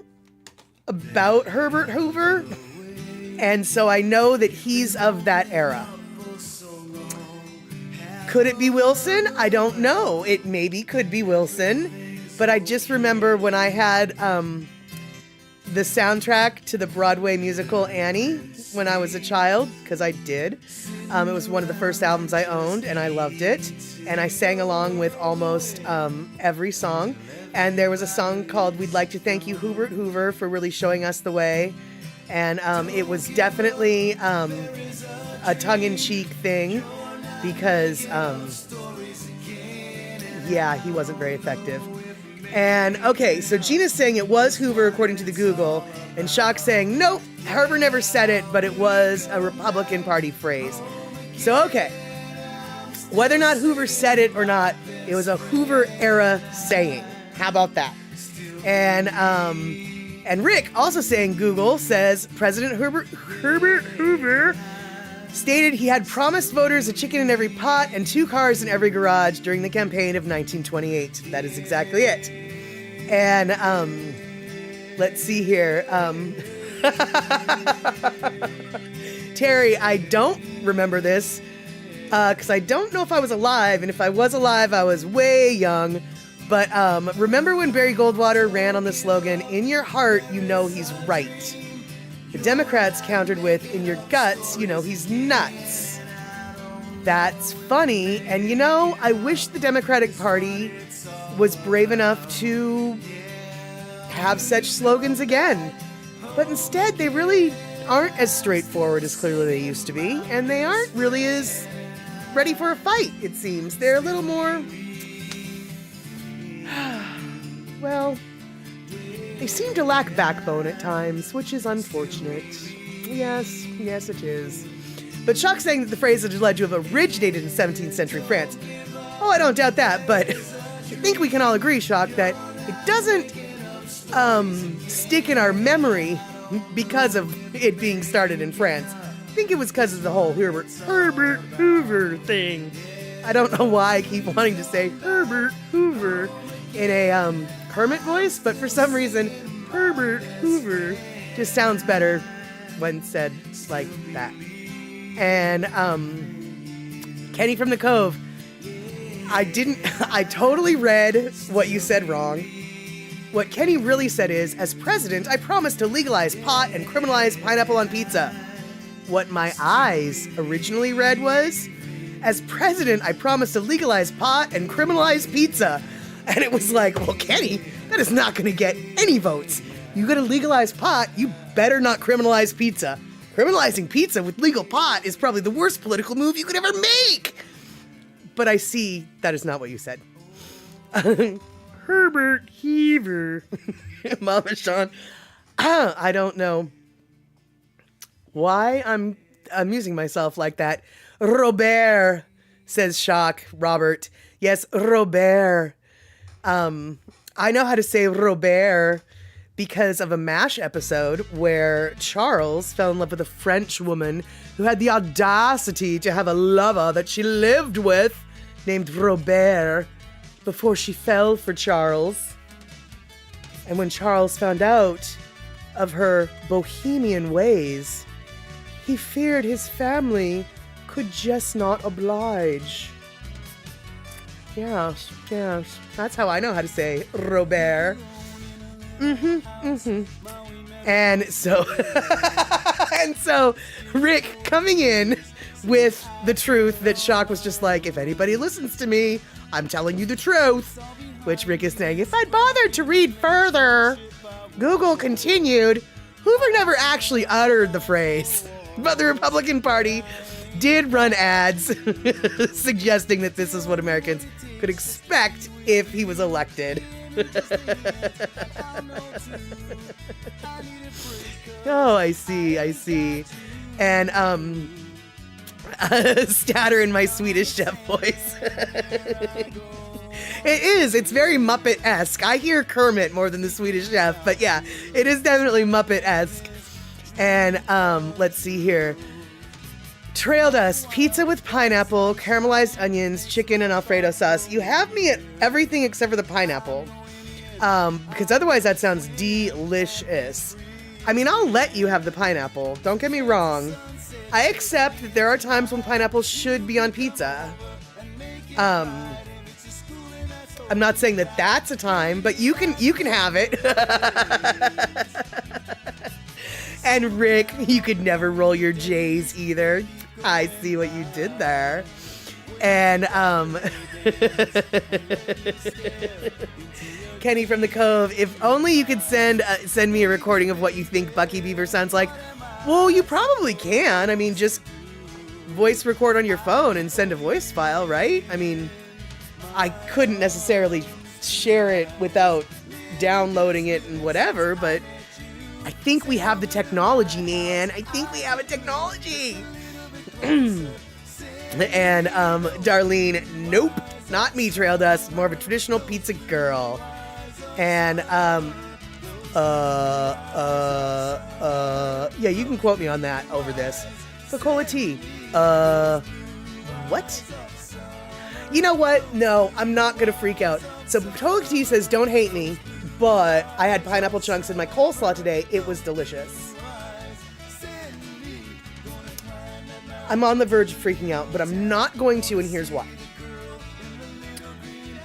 about Herbert Hoover, and so I know that he's of that era. Could it be Wilson? I don't know. It maybe could be Wilson, but I just remember when I had the soundtrack to the Broadway musical Annie when I was a child, because I did. It was one of the first albums I owned, and I loved it. And I sang along with almost every song. And there was a song called We'd Like to Thank You, Herbert Hoover, for really showing us the way. And it was definitely a tongue-in-cheek thing because, he wasn't very effective. And, okay, so Gina's saying it was Hoover according to the Google, and Shock's saying, nope, Hoover never said it, but it was a Republican Party phrase. So, okay, whether or not Hoover said it or not, it was a Hoover-era saying. How about that? And Rick, also saying Google, says President Herbert Hoover stated he had promised voters a chicken in every pot and 2 cars in every garage during the campaign of 1928. That is exactly it. And let's see here. Terry, I don't remember this because I don't know if I was alive, and if I was alive, I was way young. But remember when Barry Goldwater ran on the slogan, "In your heart, you know he's right." The Democrats countered with, "In your guts, you know he's nuts." That's funny, and I wish the Democratic Party was brave enough to have such slogans again. But instead, they really aren't as straightforward as clearly they used to be, and they aren't really as ready for a fight, it seems. They're a little more... well, they seem to lack backbone at times, which is unfortunate. Yes, it is. But Shock's saying that the phrase has led to have originated in 17th century France. Oh, I don't doubt that, but I think we can all agree, Shock, that it doesn't stick in our memory because of it being started in France. I think it was because of the whole Herbert Hoover thing. I don't know why I keep wanting to say Herbert Hoover in a Kermit voice, but for some reason, Herbert Hoover just sounds better when said like that. And Kenny from the Cove, I totally read what you said wrong. What Kenny really said is, as president, I promised to legalize pot and criminalize pineapple on pizza. What my eyes originally read was, as president, I promised to legalize pot and criminalize pizza. And it was like, well, Kenny, that is not going to get any votes. You're going to legalize pot, you better not criminalize pizza. Criminalizing pizza with legal pot is probably the worst political move you could ever make. But I see that is not what you said. Herbert Hoover. Mama Sean. I don't know why I'm amusing myself like that. Robert, says Shock. Robert. Yes, Robert. I know how to say Robert because of a MASH episode where Charles fell in love with a French woman who had the audacity to have a lover that she lived with named Robert before she fell for Charles. And when Charles found out of her bohemian ways, he feared his family could just not oblige. Yes, that's how I know how to say Robert. And so, and so Rick coming in with the truth that Shock was just like, if anybody listens to me, I'm telling you the truth. Which Rick is saying, if I'd bothered to read further. Google continued, Hoover never actually uttered the phrase, but the Republican Party did run ads suggesting that this is what Americans could expect if he was elected. Oh, I see. And, Statter in my Swedish Chef voice. It's very Muppet-esque. I hear Kermit more than the Swedish Chef, but yeah, it is definitely Muppet-esque. And, let's see here. Trail dust, pizza with pineapple, caramelized onions, chicken, and Alfredo sauce. You have me at everything except for the pineapple. Because otherwise that sounds delicious. I mean, I'll let you have the pineapple. Don't get me wrong. I accept that there are times when pineapple should be on pizza. I'm not saying that that's a time, but you can have it. And Rick, you could never roll your J's either. I see what you did there. And Kenny from the Cove, if only you could send me a recording of what you think Bucky Beaver sounds like. Well, you probably can. I mean, just voice record on your phone and send a voice file, right? I mean, I couldn't necessarily share it without downloading it and whatever, but I think we have the technology, man. I think we have a technology. And Darlene, nope, not me, Trail Dust. More of a traditional pizza girl. And yeah, you can quote me on that over this. Coca-Cola Tea. What? You know what? No, I'm not gonna freak out. So Coca-Cola Tea says, don't hate me, but I had pineapple chunks in my coleslaw today. It was delicious. I'm on the verge of freaking out, but I'm not going to, and here's why.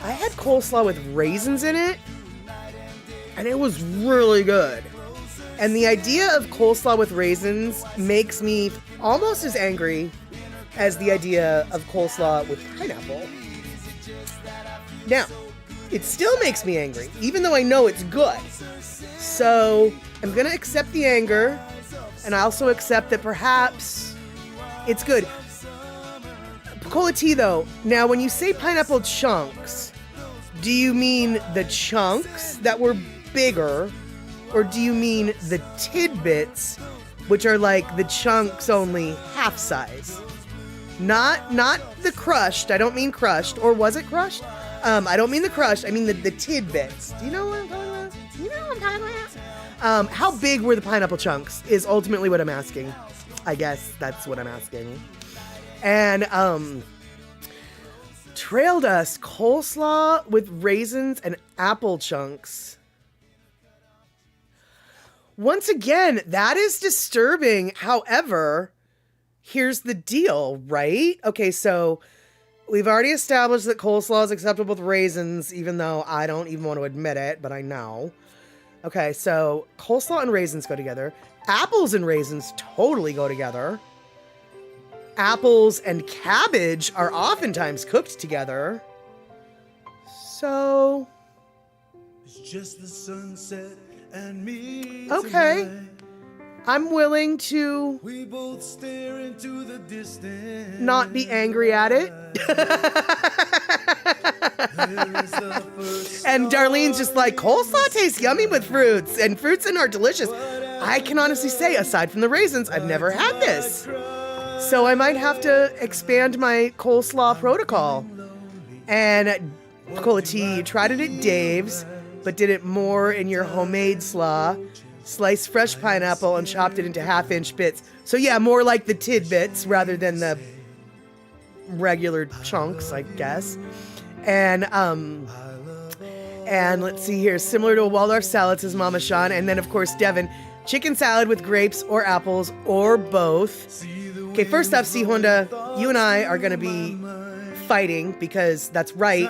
I had coleslaw with raisins in it, and it was really good. And the idea of coleslaw with raisins makes me almost as angry as the idea of coleslaw with pineapple. Now, it still makes me angry, even though I know it's good. So I'm gonna accept the anger, and I also accept that perhaps it's good. Coca-Cola Tea, though. Now, when you say pineapple chunks, do you mean the chunks that were bigger, or do you mean the tidbits, which are like the chunks only half size? Not the crushed. I don't mean crushed. Or was it crushed? I don't mean the crushed. I mean the tidbits. Do you know what I'm talking about? You know what I'm talking about? How big were the pineapple chunks is ultimately what I'm asking. I guess that's what I'm asking. And Trail Dust, coleslaw with raisins and apple chunks. Once again, that is disturbing. However, here's the deal, right? Okay, so we've already established that coleslaw is acceptable with raisins, even though I don't even want to admit it, but I know. Okay, so coleslaw and raisins go together. Apples and raisins totally go together. Apples and cabbage are oftentimes cooked together. So it's just the sunset and me. Okay. Tonight. I'm willing to We both stare into the distance. not be angry at it. And Darlene's just like, coleslaw tastes yummy with fruits, and fruits in are delicious. I can honestly say, aside from the raisins, I've never had this. So I might have to expand my coleslaw protocol. And Coca-Cola Tea, you tried it at Dave's, but did it more in your homemade slaw. Sliced fresh pineapple and chopped it into half-inch bits. So yeah, more like the tidbits rather than the regular chunks, I guess. And let's see here, similar to a Waldorf salad, says Mama Sean. And then, of course, Devin, chicken salad with grapes or apples or both. Okay, first off, C. Honda, you and I are going to be fighting because that's right.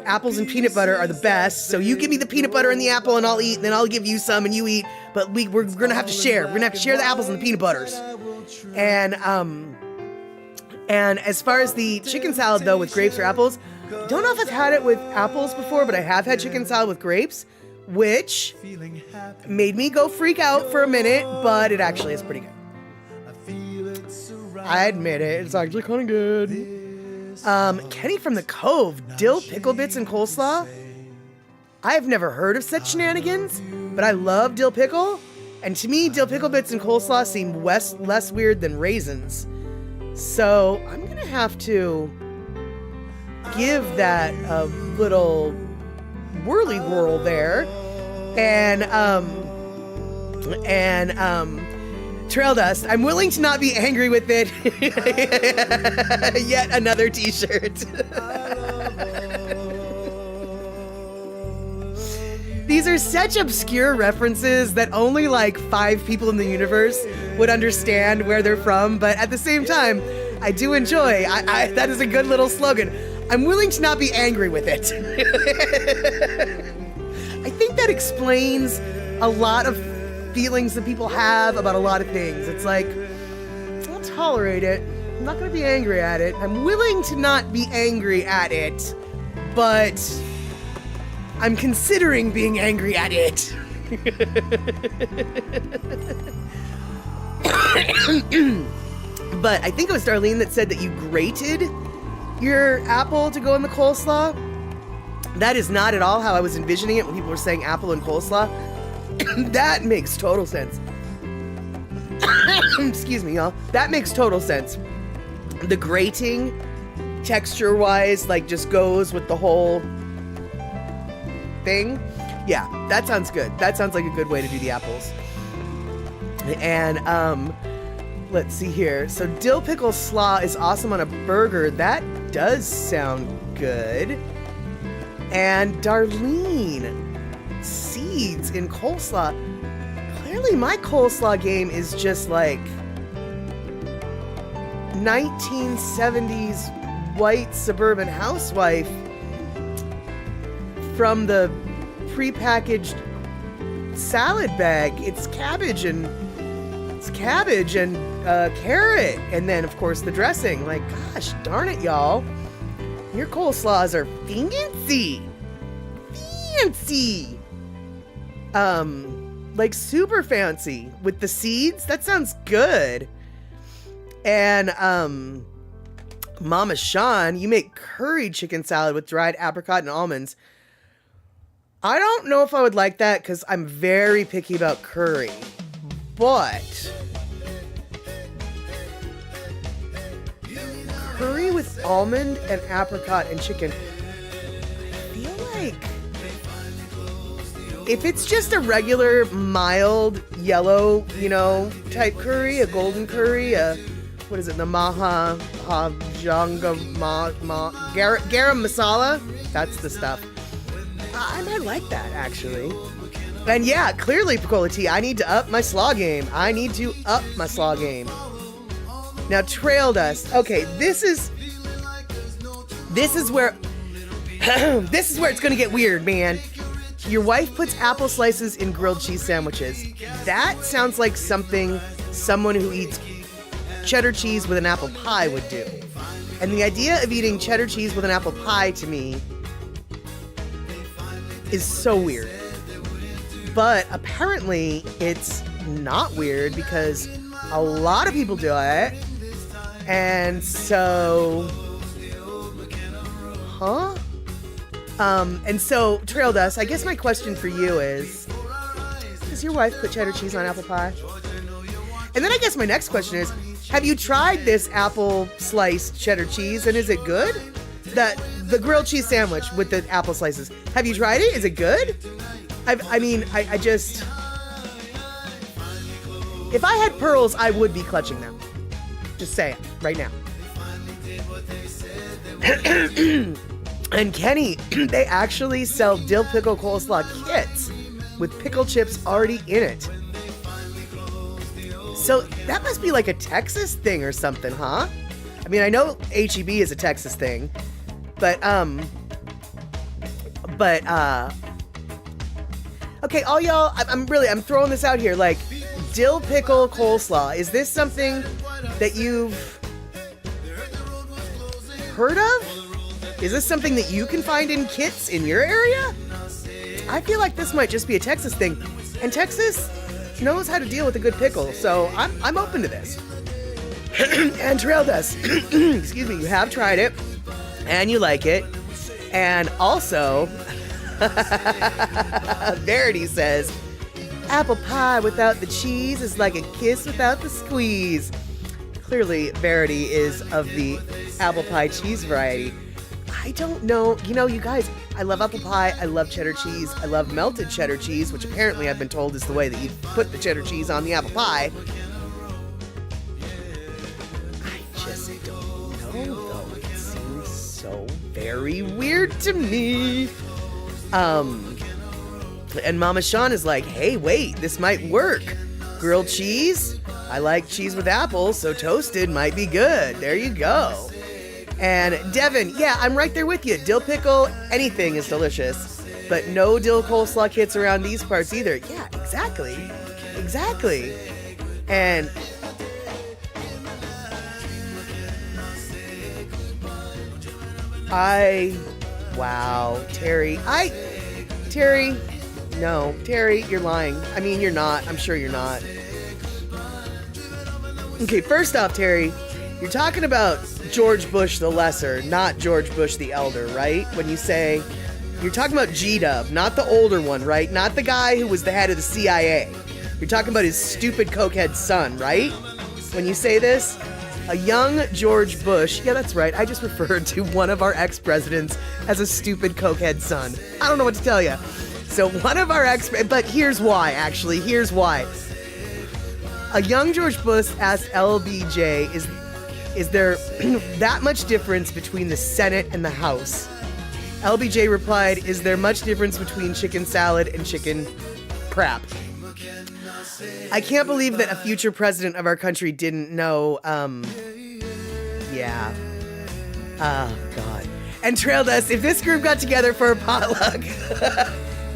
Apples and peanut butter are the best. So you give me the peanut butter and the apple and I'll eat, and then I'll give you some and you eat. But we're going to have to share. We're going to have to share the apples and the peanut butters. And as far as the chicken salad, though, with grapes or apples, don't know if I've had it with apples before, but I have had chicken salad with grapes, which made me go freak out for a minute, but it actually is pretty good. I admit it, it's actually kind of good. Kenny from the Cove, dill, pickle bits, and coleslaw. I have never heard of such shenanigans, but I love dill pickle, and to me, dill, pickle bits, and coleslaw seem less weird than raisins. So I'm gonna have to give that a little whirly whirl there, and Trail Dust, I'm willing to not be angry with it. Yet another t-shirt. These are such obscure references that only like 5 people in the universe would understand where they're from, but at the same time, I do enjoy. That is a good little slogan. I'm willing to not be angry with it. I think that explains a lot of feelings that people have about a lot of things. It's like, I'll tolerate it. I'm not going to be angry at it. I'm willing to not be angry at it, but I'm considering being angry at it. But I think it was Darlene that said that you grated your apple to go in the coleslaw. That is not at all how I was envisioning it when people were saying apple and coleslaw. That makes total sense. Excuse me, y'all. That makes total sense. The grating, texture-wise, like just goes with the whole thing. Yeah, that sounds good. That sounds like a good way to do the apples. And let's see here. So dill pickle slaw is awesome on a burger. That does sound good. And Darlene, seeds in coleslaw. Clearly my coleslaw game is just like 1970s white suburban housewife from the prepackaged salad bag. It's cabbage and carrot, and then of course the dressing. Like, gosh darn it, y'all, your coleslaws are fancy. Like super fancy with the seeds. That sounds good. And Mama Sean, you make curried chicken salad with dried apricot and almonds. I don't know if I would like that because I'm very picky about curry, but curry with almond and apricot and chicken, I feel like if it's just a regular mild yellow, type curry, a golden curry, what is it, the garam masala, that's the stuff. I might like that, actually. And yeah, clearly, Picola T, I need to up my slaw game. Now, Trail Dust. Okay, this is where this is where it's gonna get weird, man. Your wife puts apple slices in grilled cheese sandwiches. That sounds like something someone who eats cheddar cheese with an apple pie would do. And the idea of eating cheddar cheese with an apple pie, to me, is so weird. But apparently it's not weird because a lot of people do it. And so, and so, Trail Dust, I guess my question for you is, does your wife put cheddar cheese on apple pie? And then I guess my next question is, have you tried this apple sliced cheddar cheese, and is it good? The grilled cheese sandwich with the apple slices. Have you tried it? Is it good? I just... If I had pearls, I would be clutching them. Just saying, right now. And Kenny, they actually sell dill pickle coleslaw kits with pickle chips already in it. So that must be like a Texas thing or something, huh? I mean, I know HEB is a Texas thing, but okay, all y'all, I'm throwing this out here, like, dill pickle coleslaw, is this something that you've heard of? Is this something that you can find in kits in your area? I feel like this might just be a Texas thing, and Texas knows how to deal with a good pickle, so I'm open to this. And Trail Dust, excuse me, you have tried it, and you like it, and also, Verity says, apple pie without the cheese is like a kiss without the squeeze. Clearly, Verity is of the apple pie cheese variety. I don't know. You know, you guys, I love apple pie. I love cheddar cheese. I love melted cheddar cheese, which apparently I've been told is the way that you put the cheddar cheese on the apple pie. I just don't know, though. It seems so very weird to me. And Mama Sean is like, hey, wait, this might work. Grilled cheese? I like cheese with apples, so toasted might be good. There you go. And Devin, yeah, I'm right there with you. Dill pickle, anything is delicious. But no dill coleslaw kits around these parts either. Yeah, exactly. Exactly. And wow, Terry, no, Terry, you're lying. I mean, you're not. I'm sure you're not. Okay, first off, Terry, you're talking about George Bush the Lesser, not George Bush the Elder, right? When you say, you're talking about G-Dub, not the older one, right? Not the guy who was the head of the CIA. You're talking about his stupid cokehead son, right? When you say this, a young George Bush, yeah, that's right, I just referred to one of our ex-presidents as a stupid cokehead son. I don't know what to tell you. So one of our but here's why, actually, here's why. A young George Bush asked LBJ, is there that much difference between the Senate and the House? LBJ replied, is there much difference between chicken salad and chicken crap? I can't believe that a future president of our country didn't know, yeah. Oh, God. And Trail Dust, if this group got together for a potluck,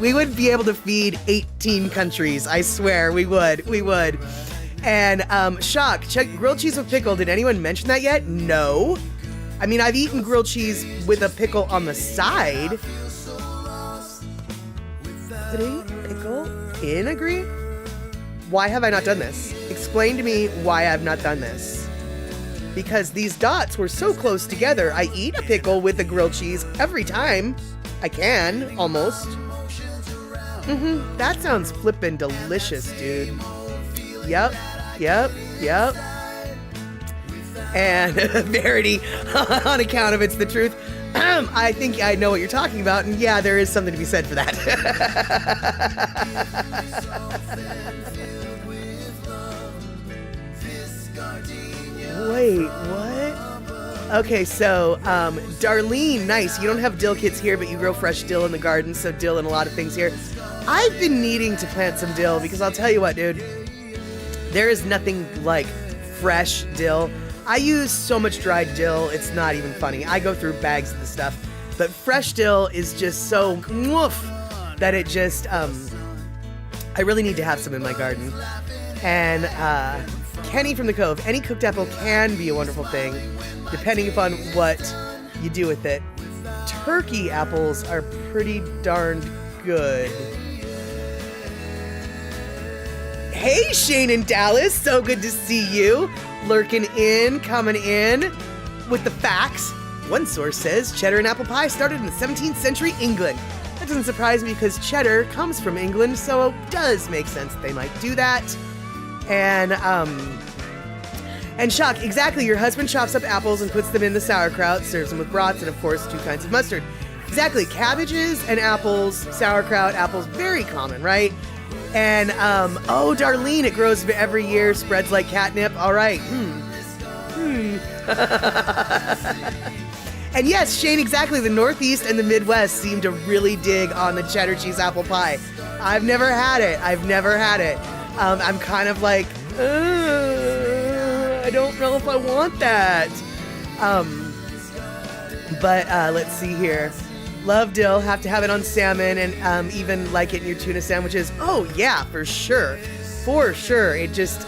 we would be able to feed 18 countries. I swear, we would. And, Shock, check grilled cheese with pickle. Did anyone mention that yet? No. I mean, I've eaten grilled cheese with a pickle on the side. Putting pickle in a green? Why have I not done this? Explain to me why I've not done this. Because these dots were so close together, I eat a pickle with the grilled cheese every time I can, almost. That sounds flippin' delicious, dude. Yep. And Verity, on account of it's the truth, I think I know what you're talking about, and yeah, there is something to be said for that. Wait, what? Okay, so, Darlene, nice. You don't have dill kits here, but you grow fresh dill in the garden, so dill and a lot of things here. I've been needing to plant some dill, because I'll tell you what, dude. There is nothing like fresh dill. I use so much dried dill, it's not even funny. I go through bags of the stuff. But fresh dill is just so woof that it just, I really need to have some in my garden. And Kenny from the Cove, any cooked apple can be a wonderful thing, depending upon what you do with it. Turkey apples are pretty darn good. Hey, Shane in Dallas, so good to see you. Lurking in, coming in with the facts. One source says cheddar and apple pie started in the 17th century England. That doesn't surprise me because cheddar comes from England, so it does make sense that they might do that. And Shock, exactly, your husband chops up apples and puts them in the sauerkraut, serves them with brats, and of course 2 kinds of mustard. Exactly, cabbages and apples, sauerkraut, apples, very common, right? And, oh, Darlene, it grows every year, spreads like catnip. All right. And yes, Shane, exactly. The Northeast and the Midwest seem to really dig on the cheddar cheese apple pie. I've never had it. I'm kind of like, I don't know if I want that. But let's see here. Love dill. Have to have it on salmon, and even like it in your tuna sandwiches. Oh yeah, for sure. It just,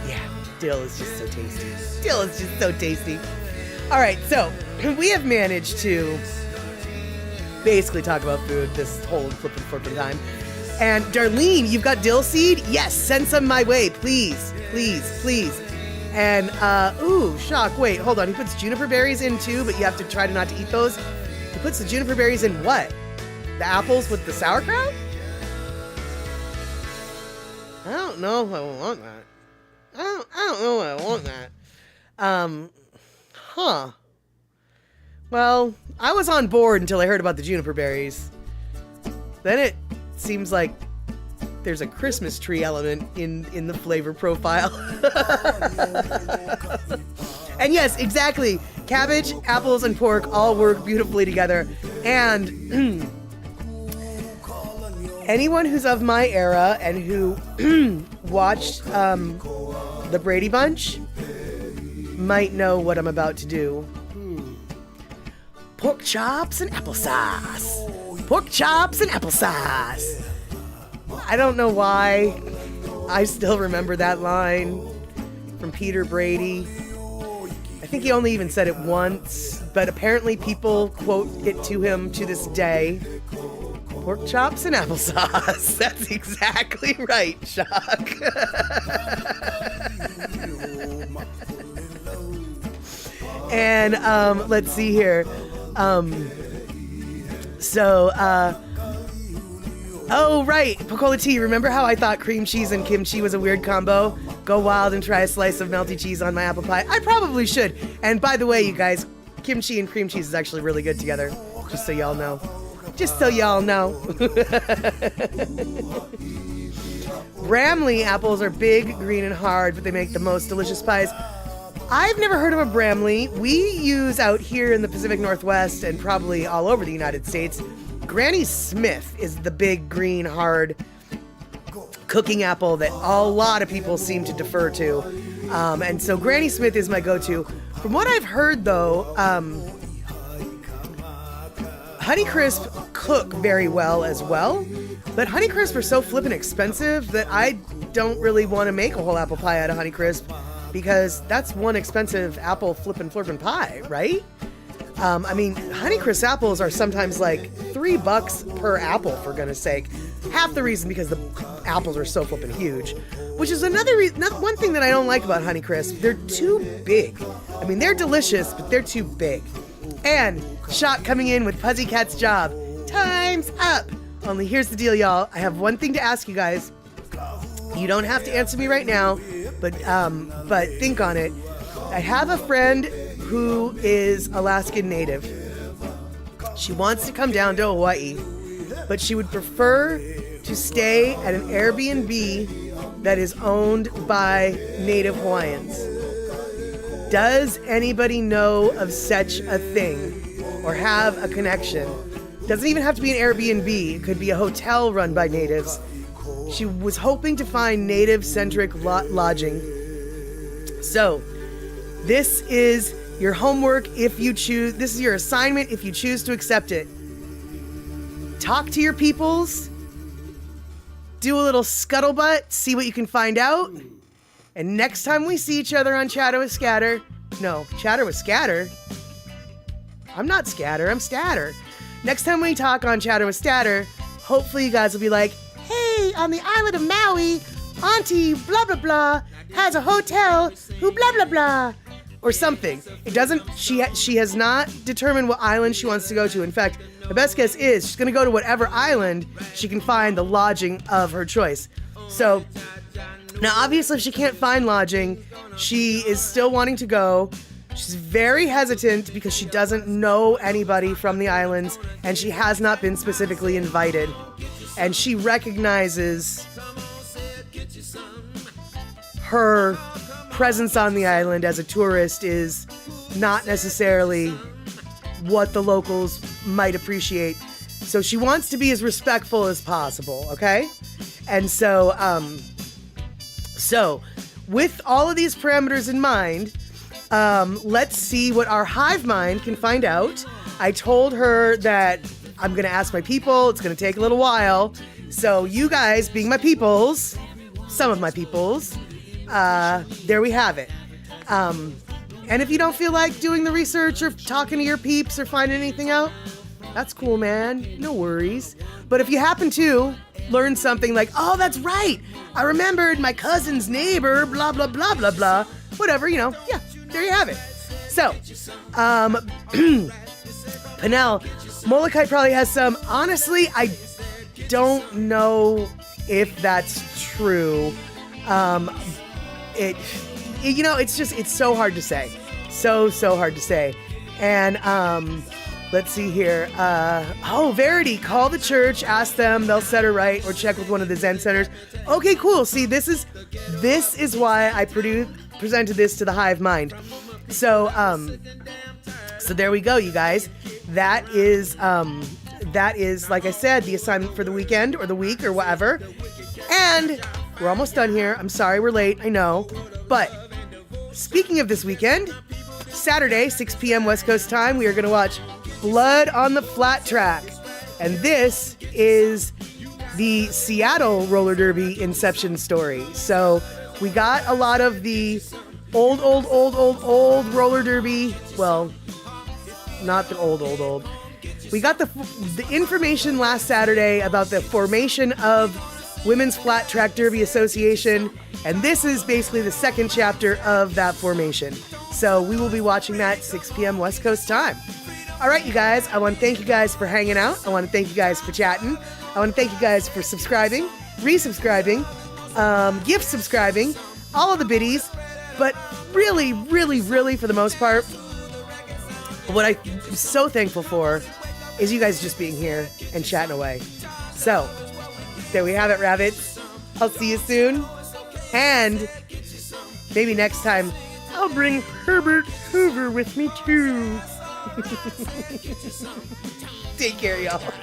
yeah, dill is just so tasty. All right, so we have managed to basically talk about food this whole flippin' time. And Darlene, you've got dill seed? Yes, send some my way, please. And, shock, wait, hold on. He puts juniper berries in too, but you have to try not to eat those. He puts the juniper berries in what? The apples with the sauerkraut? I don't know if I want that. I don't know if I want that. Well, I was on board until I heard about the juniper berries. Then it seems like there's a Christmas tree element in the flavor profile. And yes, exactly. Cabbage, apples, and pork all work beautifully together. And anyone who's of my era and who watched the Brady Bunch might know what I'm about to do. Pork chops and applesauce. I don't know why I still remember that line from Peter Brady. I think he only even said it once, but apparently people quote it to him to this day. Pork chops and applesauce. That's exactly right, Shock. And let's see here. Oh, right, Picola Tea. Remember how I thought cream cheese and kimchi was a weird combo? Go wild and try a slice of melty cheese on my apple pie. I probably should. And by the way, you guys, kimchi and cream cheese is actually really good together. Just so y'all know. Bramley apples are big, green, and hard, but they make the most delicious pies. I've never heard of a Bramley. We use out here in the Pacific Northwest and probably all over the United States, Granny Smith is the big, green, hard cooking apple that a lot of people seem to defer to. And so Granny Smith is my go-to. From what I've heard, though, Honeycrisp cook very well as well. But Honeycrisp are so flippin' expensive that I don't really want to make a whole apple pie out of Honeycrisp, because that's one expensive apple flippin' pie, right? I mean, Honeycrisp apples are sometimes like $3 per apple, for goodness sake. Half the reason because the apples are so flippin' huge, which is another one thing that I don't like about Honeycrisp. They're too big. I mean, they're delicious, but they're too big. And Shock coming in with Pussycat's job. Time's up. Only here's the deal, y'all. I have one thing to ask you guys. You don't have to answer me right now, but think on it. I have a friend who is Alaskan Native. She wants to come down to Hawaii, but she would prefer to stay at an Airbnb that is owned by Native Hawaiians. Does anybody know of such a thing or have a connection? Doesn't even have to be an Airbnb. It could be a hotel run by natives. She was hoping to find native-centric lodging. So, this is your homework if you choose. This is your assignment if you choose to accept it. Talk to your peoples. Do a little scuttlebutt. See what you can find out. And next time we see each other on Chatter with Scatter. No, Chatter with Scatter. I'm not Scatter, I'm Statter. Next time we talk on Chatter with Statter, hopefully you guys will be like, hey, on the island of Maui, Auntie blah blah blah has a hotel who blah blah blah. Or something. It doesn't, she has not determined what island she wants to go to. In fact, the best guess is she's gonna go to whatever island she can find the lodging of her choice. So, now obviously if she can't find lodging, she is still wanting to go. She's very hesitant because she doesn't know anybody from the islands and she has not been specifically invited. And she recognizes her presence on the island as a tourist is not necessarily what the locals might appreciate. So she wants to be as respectful as possible, okay? And so, with all of these parameters in mind, let's see what our hive mind can find out. I told her that I'm going to ask my people. It's going to take a little while. So you guys, being my peoples, some of my peoples, there we have it. And if you don't feel like doing the research or talking to your peeps or finding anything out, that's cool, man. No worries. But if you happen to learn something like, oh, that's right, I remembered my cousin's neighbor, blah, blah, blah, blah, blah, whatever, yeah, there you have it. So, Pinnell, Molokai probably has some. Honestly, I don't know if that's true. It's so hard to say. So hard to say. And let's see here. Verity, call the church, ask them, they'll set her right, or check with one of the Zen centers. Okay, cool. See, this is why I presented this to the hive mind. So there we go, you guys. That is, like I said, the assignment for the weekend or the week or whatever. And we're almost done here. I'm sorry we're late, I know. But speaking of this weekend, Saturday, 6 p.m. West Coast time, we are going to watch Blood on the Flat Track. And this is the Seattle roller derby inception story. So we got a lot of the old roller derby. Well, not the old. We got the information last Saturday about the formation of Women's Flat Track Derby Association, and this is basically the second chapter of that formation. So we will be watching that 6 p.m. West Coast time. All right, you guys, I want to thank you guys for hanging out. I want to thank you guys for chatting. I want to thank you guys for subscribing, resubscribing, gift subscribing, all of the biddies. But really, for the most part, what I'm so thankful for is you guys just being here and chatting away. So, there we have it, rabbits. I'll see you soon. And maybe next time, I'll bring Herbert Hoover with me too. Take care, y'all.